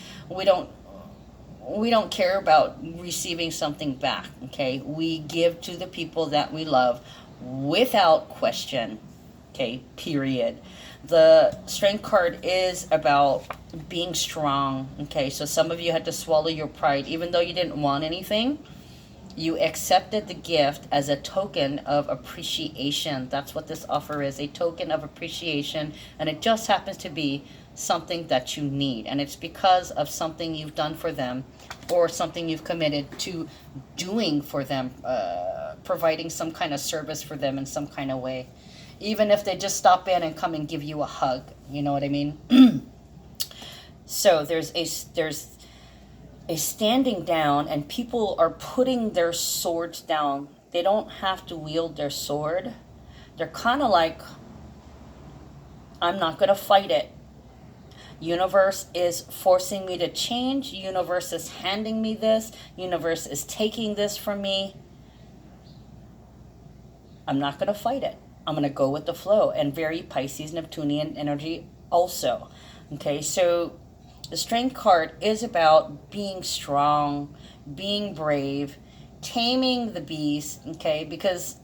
care about receiving something back, okay? We give to the people that we love without question, okay? Period. The Strength card is about being strong, okay? So some of you had to swallow your pride. Even though you didn't want anything, you accepted the gift as a token of appreciation. That's what this offer is, a token of appreciation. And it just happens to be something that you need. And it's because of something you've done for them or something you've committed to doing for them, providing some kind of service for them in some kind of way. Even if they just stop in and come and give you a hug. You know what I mean? So there's a standing down, and people are putting their swords down. They don't have to wield their sword. They're kind of like, I'm not going to fight it. Universe is forcing me to change. Universe is handing me this. Universe is taking this from me. I'm not going to fight it. I'm going to go with the flow. And very Pisces Neptunian energy also. Okay, so the Strength card is about being strong, being brave, taming the beast, okay? Because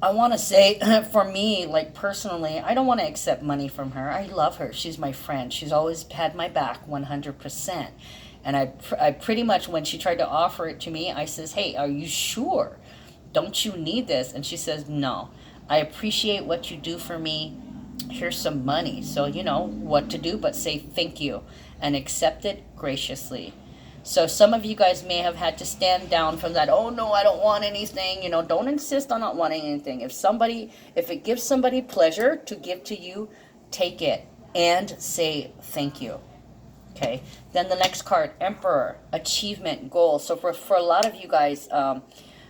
I want to say, for me, like personally, I don't want to accept money from her. I love her. She's my friend. She's always had my back 100%. And I pretty much, when she tried to offer it to me, I says, hey, are you sure? Don't you need this? And she says, no. I appreciate what you do for me. Here's some money. So you know what to do but say thank you and accept it graciously. So some of you guys may have had to stand down from that. Oh no, I don't want anything. You know, don't insist on not wanting anything. If it gives somebody pleasure to give to you, take it and say thank you. Okay. Then the next card, Emperor, achievement, goal. So for a lot of you guys,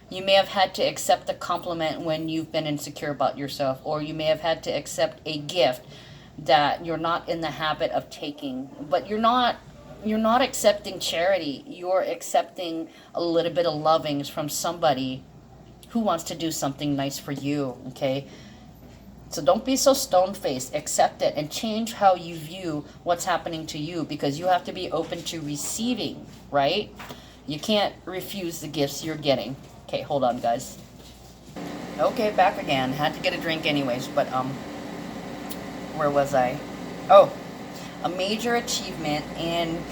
you may have had to accept a compliment when you've been insecure about yourself, or you may have had to accept a gift that you're not in the habit of taking. But you're not accepting charity. You're accepting a little bit of lovings from somebody who wants to do something nice for you. Okay. So don't be so stone-faced. Accept it and change how you view what's happening to you, because you have to be open to receiving, right? You can't refuse the gifts you're getting. Okay, hold on, guys. Okay, back again. Had to get a drink anyways, but where was I? Oh, a major achievement in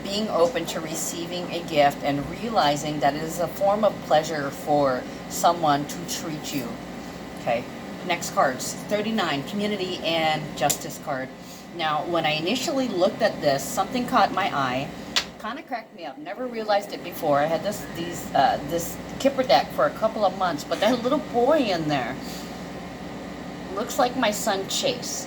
being open to receiving a gift and realizing that it is a form of pleasure for someone to treat you. Okay. Next cards, 39, community and justice card. Now, when I initially looked at this, something caught my eye, kind of cracked me up. Never realized it before. I had this Kipper deck for a couple of months, but that little boy in there looks like my son Chase.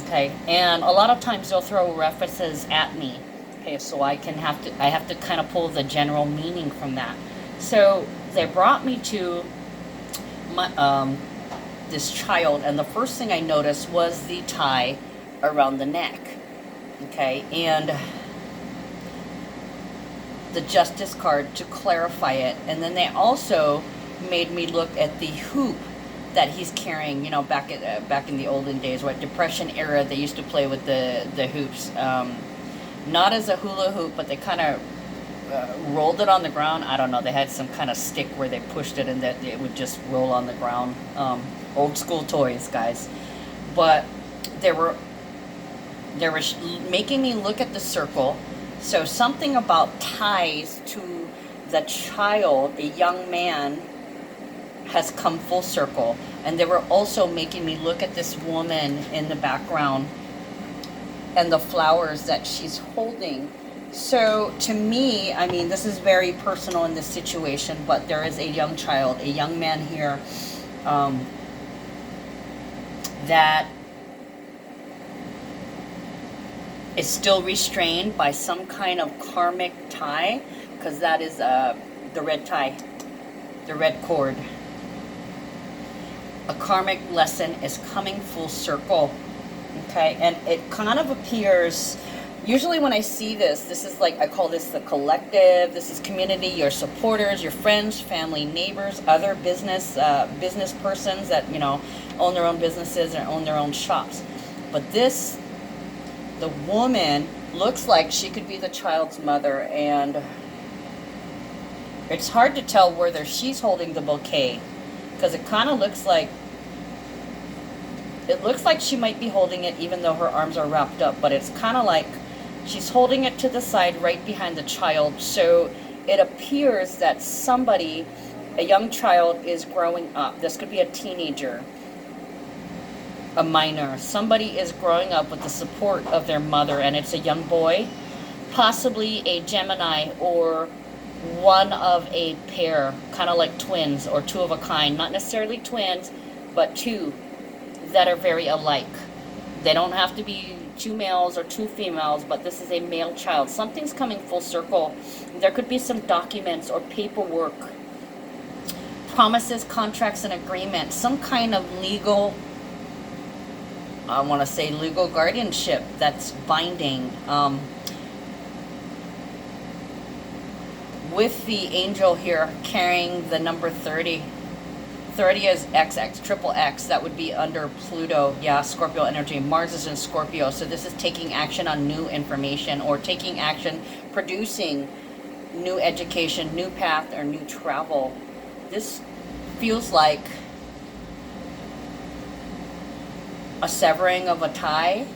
Okay, and a lot of times they'll throw references at me. Okay, so I have to kind of pull the general meaning from that. So they brought me to my this child, and the first thing I noticed was the tie around the neck. Okay, and the justice card to clarify it. And then they also made me look at the hoop that he's carrying. You know, back in the olden days, what Depression era, they used to play with the hoops, not as a hula hoop, but they kind of rolled it on the ground. I don't know, they had some kind of stick where they pushed it and that it would just roll on the ground. Old school toys, guys. But they were making me look at the circle. So something about ties to the child, a young man, has come full circle. And they were also making me look at this woman in the background and the flowers that she's holding. So to me, I mean, this is very personal in this situation, but there is a young child, a young man here, that is still restrained by some kind of karmic tie, because that is the red tie, the red cord. A karmic lesson is coming full circle. Okay, and it kind of appears, usually when I see this is like, I call this the collective. This is community, your supporters, your friends, family, neighbors, other business persons that, you know, own their own businesses or own their own shops. But this, the woman looks like she could be the child's mother, and it's hard to tell whether she's holding the bouquet, because it kind of looks like, she might be holding it even though her arms are wrapped up, but it's kind of like she's holding it to the side right behind the child. So it appears that somebody, a young child, is growing up. This could be a teenager, a minor. Somebody is growing up with the support of their mother, and it's a young boy, possibly a Gemini or one of a pair, kind of like twins or two of a kind. Not necessarily twins, but two that are very alike. They don't have to be two males or two females, but this is a male child. Something's coming full circle. There could be some documents or paperwork, promises, contracts, and agreements, some kind of legal, I want to say legal guardianship that's binding. With the angel here carrying the number 30. 30 is XX, triple X. That would be under Pluto. Yeah, Scorpio energy. Mars is in Scorpio. So this is taking action on new information, or taking action, producing new education, new path, or new travel. This feels like a severing of a tie,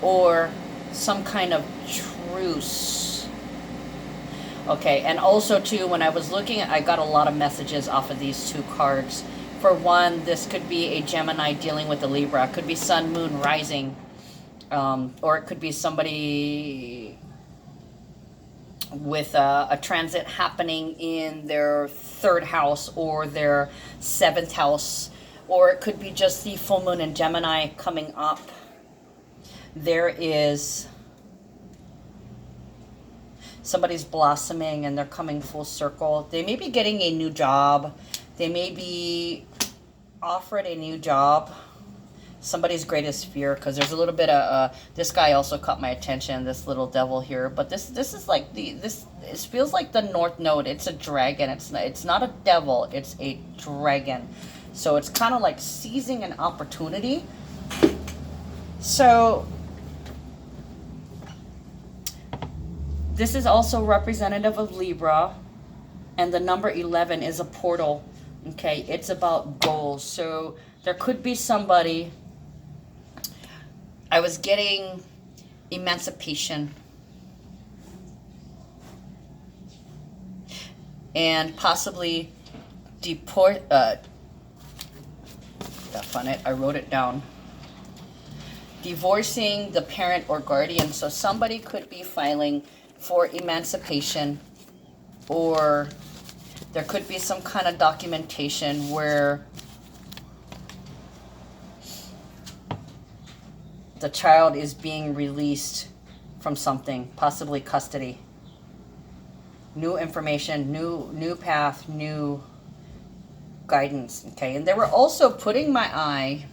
or some kind of truce. Okay, and also too, when I was looking at, I got a lot of messages off of these two cards. For one, this could be a Gemini dealing with a Libra. It could be Sun, Moon, Rising. Or it could be somebody with a transit happening in their third house or their seventh house, or it could be just the full moon in Gemini coming up. There is somebody's blossoming and they're coming full circle. They may be getting a new job. They may be offered a new job. Somebody's greatest fear, because there's a little bit of this guy also caught my attention, this little devil here, but this is like it feels like the North Node. It's a dragon. It's not a devil, it's a dragon. So it's kind of like seizing an opportunity. So this is also representative of Libra, and the number 11 is a portal. Okay, it's about goals. So there could be somebody. I was getting emancipation and possibly I wrote it down. Divorcing the parent or guardian. So somebody could be filing for emancipation, or there could be some kind of documentation where the child is being released from something, possibly custody. New information, new path, new guidance. Okay, and they were also putting my eye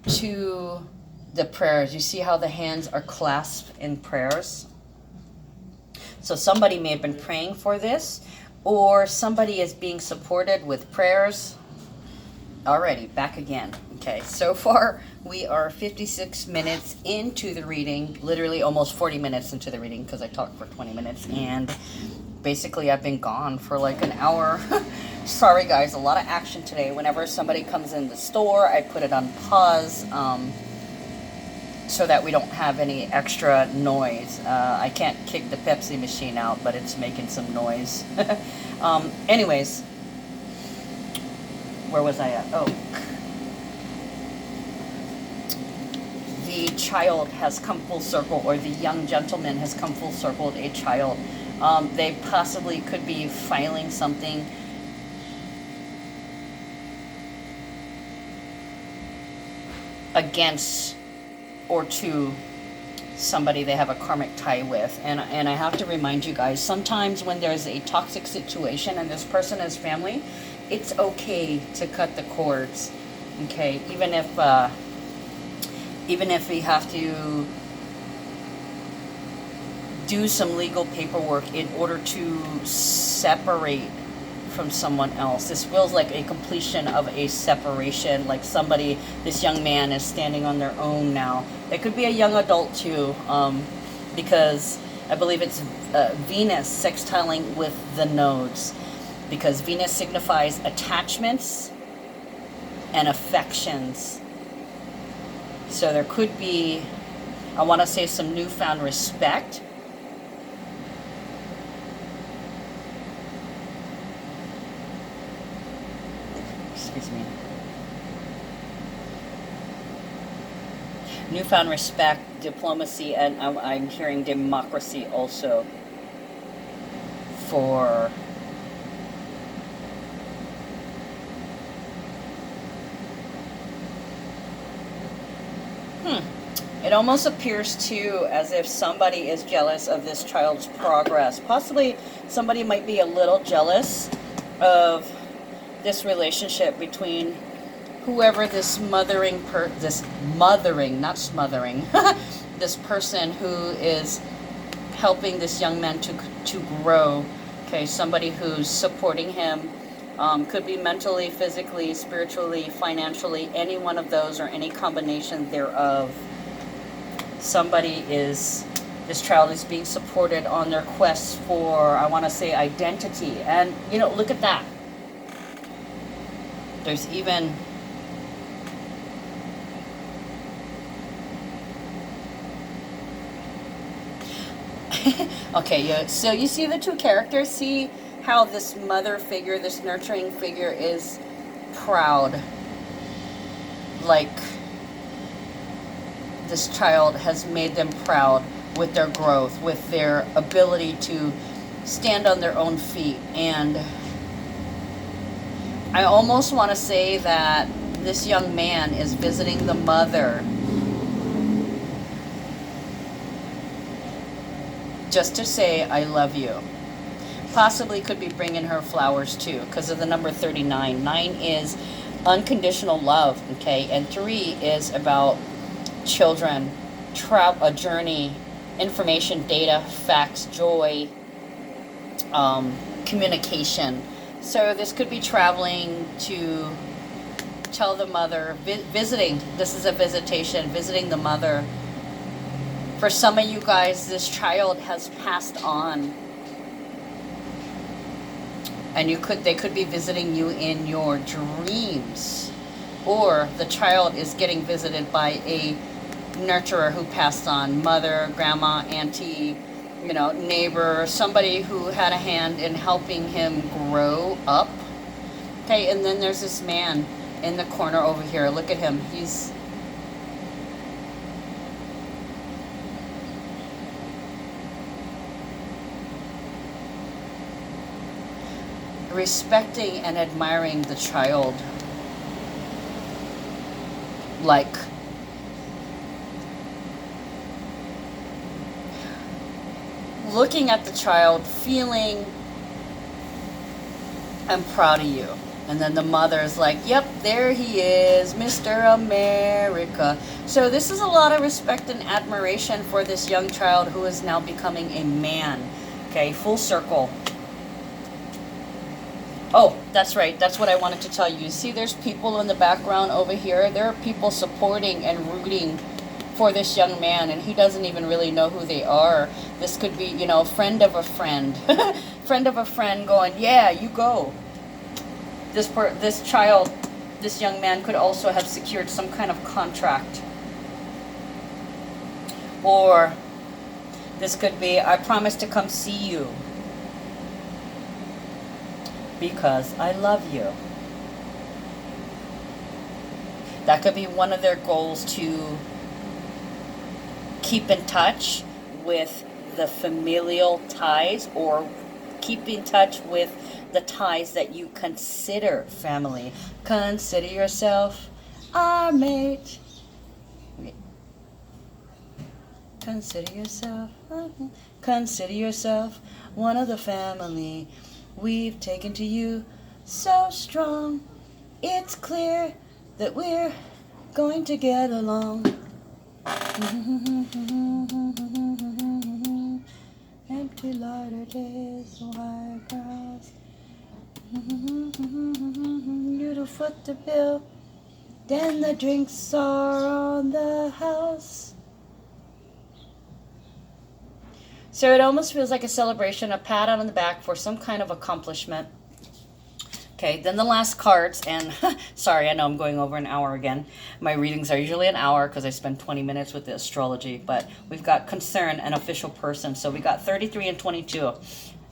to the prayers. You see how the hands are clasped in prayers? So somebody may have been praying for this, or somebody is being supported with prayers. Alrighty, back again. Okay, so far we are 56 minutes into the reading, literally almost 40 minutes into the reading, because I talked for 20 minutes, and basically I've been gone for like an hour. Sorry guys, a lot of action today. Whenever somebody comes in the store, I put it on pause, so that we don't have any extra noise. I can't kick the Pepsi machine out, but it's making some noise. Anyways, where was I at? Oh. The child has come full circle, or the young gentleman has come full circle with a child. They possibly could be filing something against or to somebody they have a karmic tie with. And I have to remind you guys, sometimes when there's a toxic situation and this person is family, it's okay to cut the cords. Okay, even if we have to do some legal paperwork in order to separate from someone else. This feels like a completion of a separation, like somebody, this young man is standing on their own now. It could be a young adult too, because I believe it's Venus sextiling with the nodes, because Venus signifies attachments and affections. So there could be, I want to say, some newfound respect. Excuse me. Newfound respect, diplomacy, and I'm hearing democracy also for It almost appears too as if somebody is jealous of this child's progress. Possibly somebody might be a little jealous of this relationship between whoever this not smothering, this person who is helping this young man to grow. Okay, somebody who's supporting him, could be mentally, physically, spiritually, financially, any one of those or any combination thereof. This child is being supported on their quest for, I want to say, identity. And, you know, look at that. There's even okay, yeah, so you see the two characters. See how this mother figure, this nurturing figure, is proud. Like, this child has made them proud with their growth, with their ability to stand on their own feet. And I almost want to say that this young man is visiting the mother just to say, I love you. Possibly could be bringing her flowers too, because of the number 39. 9 is unconditional love, okay? And 3 is about children, a journey, information, data, facts, joy, communication. So this could be traveling to tell the mother, visiting. This is a visitation, visiting the mother. For some of you guys, this child has passed on. And they could be visiting you in your dreams. Or the child is getting visited by a nurturer who passed on. Mother, grandma, auntie, neighbor, somebody who had a hand in helping him grow up. Okay, and then there's this man in the corner over here. Look at him. He's respecting and admiring the child, like looking at the child, feeling, I'm proud of you. And then the mother is like, yep, there he is, Mr. America. So this is a lot of respect and admiration for this young child who is now becoming a man. Okay, full circle. Oh, that's right. That's what I wanted to tell you. See, there's people in the background over here. There are people supporting and rooting for this young man, and he doesn't even really know who they are. This could be, friend of a friend. Friend of a friend going, yeah, you go. This child, this young man could also have secured some kind of contract. Or this could be, I promise to come see you because I love you. That could be one of their goals, to keep in touch with the familial ties, or keep in touch with the ties that you consider family. Consider yourself our mate. Consider yourself one of the family. We've taken to you so strong. It's clear that we're going to get along. Empty lighter days, white grass. You to foot the bill, then the drinks are on the house. So it almost feels like a celebration, a pat on the back for some kind of accomplishment. Okay, then the last cards, and sorry, I know I'm going over an hour again. My readings are usually an hour because I spend 20 minutes with the astrology, but we've got concern and official person. So we got 33 and 22.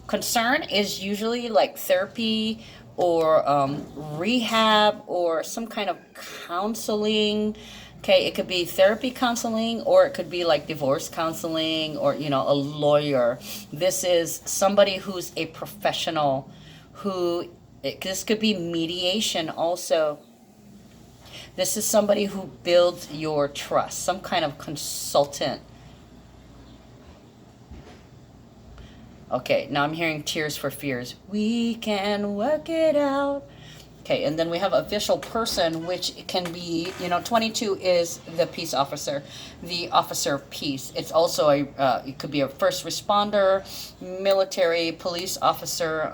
Concern is usually like therapy or rehab or some kind of counseling. Okay, it could be therapy counseling, or it could be like divorce counseling, or, a lawyer. This is somebody who's a professional this could be mediation also. This is somebody who builds your trust, some kind of consultant. Okay, now I'm hearing tears for fears. We can work it out. Okay, and then we have official person, which can be, 22 is the peace officer, the officer of peace. It's also it could be a first responder, military, police officer,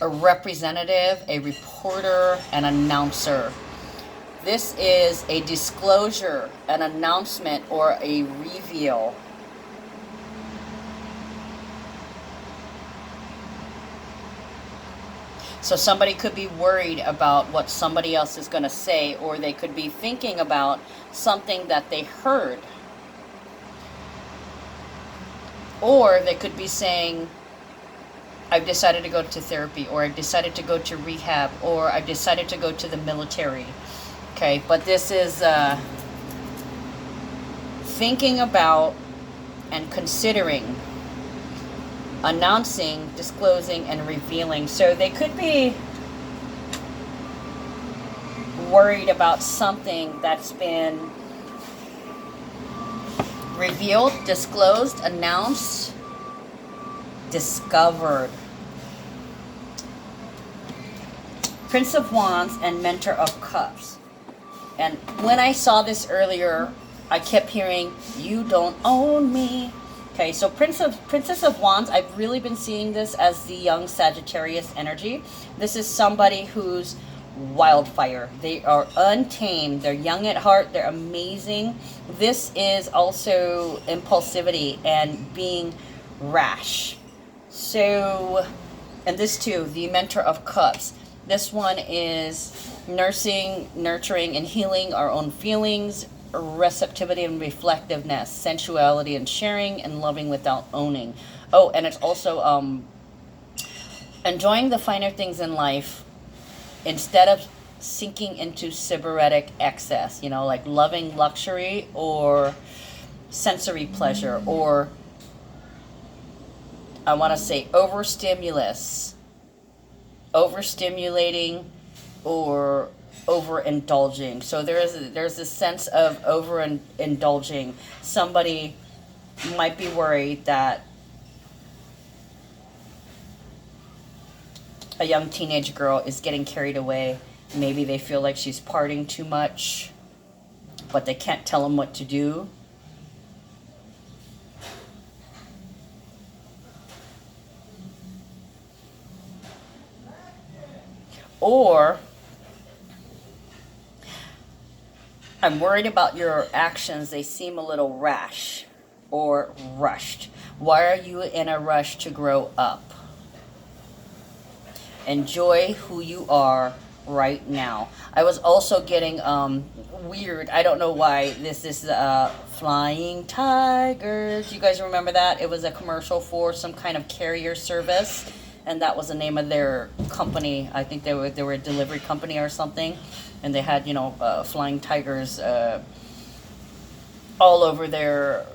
a representative, a reporter, an announcer. This is a disclosure, an announcement, or a reveal. So somebody could be worried about what somebody else is going to say, or they could be thinking about something that they heard. Or they could be saying, I've decided to go to therapy, or I've decided to go to rehab, or I've decided to go to the military. Okay. Okay, but this is thinking about and considering, announcing, disclosing, and revealing. So they could be worried about something that's been revealed, disclosed, announced, discovered. Prince of Wands and Mentor of Cups. And when I saw this earlier, I kept hearing, you don't own me. Okay, so Princess of Wands, I've really been seeing this as the young Sagittarius energy. This is somebody who's wildfire. They are untamed. They're young at heart. They're amazing. This is also impulsivity and being rash. So, and this too, the Mentor of Cups. This one is nursing, nurturing, and healing our own feelings, receptivity and reflectiveness, sensuality and sharing, and loving without owning. Oh, and it's also enjoying the finer things in life instead of sinking into sybaritic excess, you know, like loving luxury or sensory pleasure, or I want to say overstimulating, or overindulging. So there's a sense of overindulging. Somebody might be worried that a young teenage girl is getting carried away. Maybe they feel like she's partying too much, but they can't tell them what to do. Or, I'm worried about your actions. They seem a little rash or rushed. Why are you in a rush to grow up? Enjoy who you are right now. I was also getting weird. I don't know why. This is Flying Tigers. You guys remember that? It was a commercial for some kind of carrier service, and that was the name of their company. I think they were a delivery company or something, and they had, you know, flying tigers all over their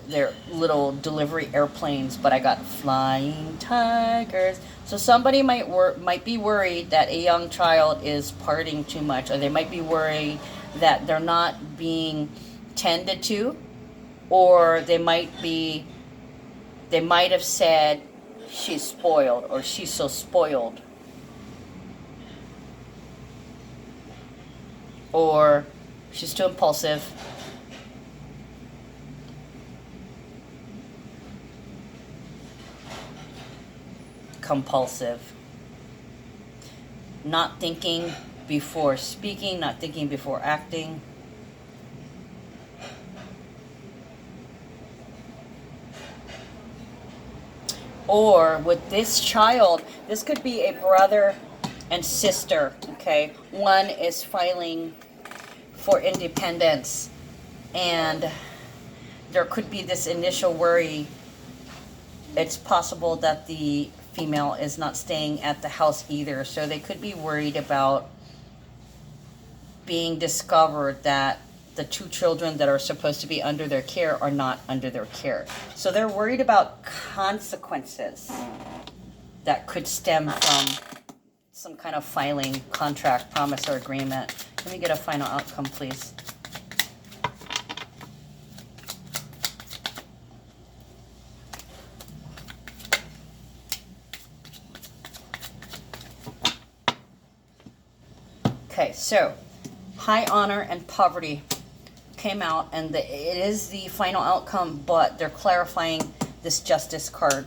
little delivery airplanes. But I got Flying Tigers. So somebody might be worried that a young child is partying too much, or they might be worried that they're not being tended to, or they might have said she's spoiled, or she's so spoiled, or she's too impulsive. Compulsive. Not thinking before speaking, not thinking before acting. Or with this child, this could be a brother and sister, okay? One is filing for independence, and there could be this initial worry. It's possible that the female is not staying at the house either, so they could be worried about being discovered that the two children that are supposed to be under their care are not under their care. So they're worried about consequences that could stem from some kind of filing, contract, promise, or agreement. Let me get a final outcome, please. Okay, so high honor and poverty came out, and it is the final outcome, but they're clarifying this justice card.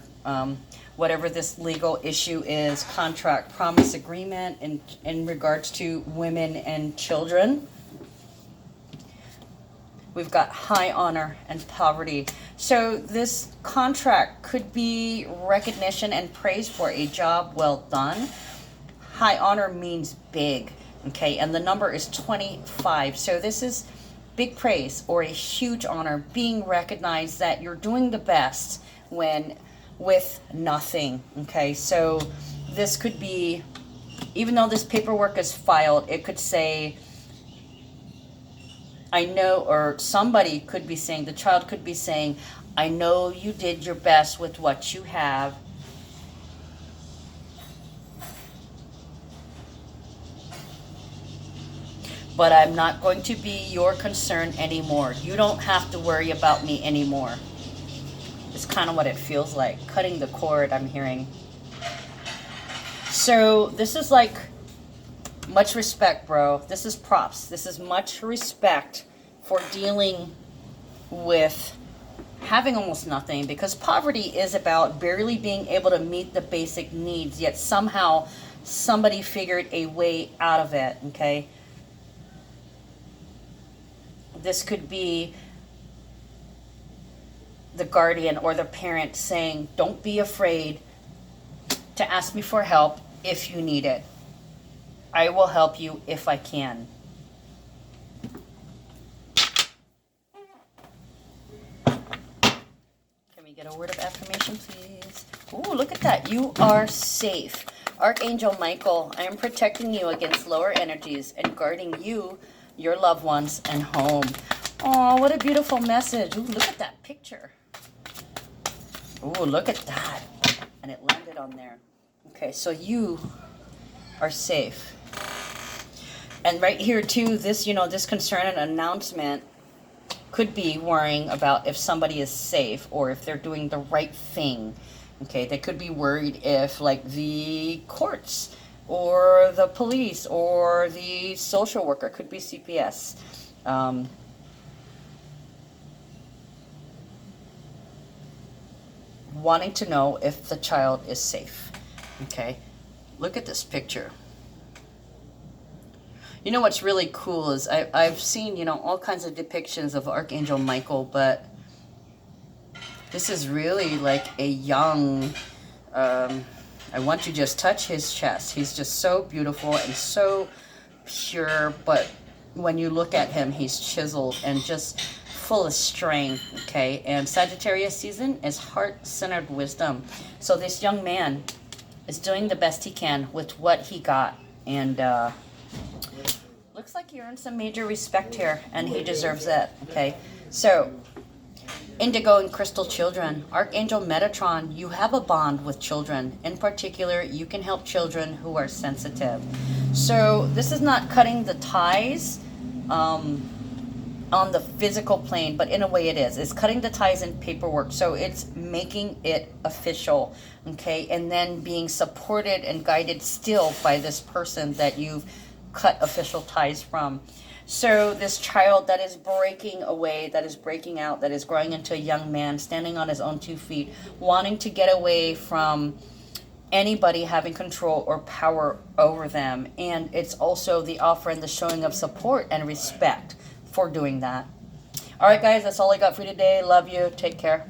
Whatever this legal issue is, contract, promise, agreement in regards to women and children. We've got high honor and poverty. So this contract could be recognition and praise for a job well done. High honor means big, okay? And the number is 25. So this is big praise or a huge honor, being recognized that you're doing the best when with nothing, okay? So this could be, even though this paperwork is filed, it could say I know, or somebody could be saying, the child could be saying, I know you did your best with what you have. But I'm not going to be your concern anymore. You don't have to worry about me anymore. It's kind of what it feels like. Cutting the cord, I'm hearing. So this is like much respect, bro. This is props. This is much respect for dealing with having almost nothing, because poverty is about barely being able to meet the basic needs, yet somehow somebody figured a way out of it, okay? This could be the guardian or the parent saying, don't be afraid to ask me for help if you need it. I will help you if I can. Can we get a word of affirmation, please? Ooh, look at that. You are safe. Archangel Michael, I am protecting you against lower energies and guarding you, your loved ones, and home. Oh, what a beautiful message. Ooh, look at that picture. Ooh, look at that. And it landed on there. Okay, so you are safe. And right here too, this, this concern and announcement could be worrying about if somebody is safe or if they're doing the right thing. Okay, they could be worried if like the courts or the police or the social worker, could be CPS, wanting to know if the child is safe. Okay, look at this picture. You know what's really cool is I've seen, all kinds of depictions of Archangel Michael, but this is really like a young, I want to just touch his chest. He's just so beautiful and so pure, but when you look at him, he's chiseled and just full of strength, okay? And Sagittarius season is heart-centered wisdom. So this young man is doing the best he can with what he got, and looks like he earned some major respect here, and he deserves it, okay? So, Indigo and Crystal children, Archangel Metatron, you have a bond with children. In particular, you can help children who are sensitive. So, this is not cutting the ties on the physical plane, but in a way it is. It's cutting the ties in paperwork, so it's making it official, okay? And then being supported and guided still by this person that you've cut official ties from. So this child that is breaking away, that is breaking out, that is growing into a young man, standing on his own 2 feet, wanting to get away from anybody having control or power over them. And it's also the offer and the showing of support and respect for doing that. All right, guys, that's all I got for you today. Love you. Take care.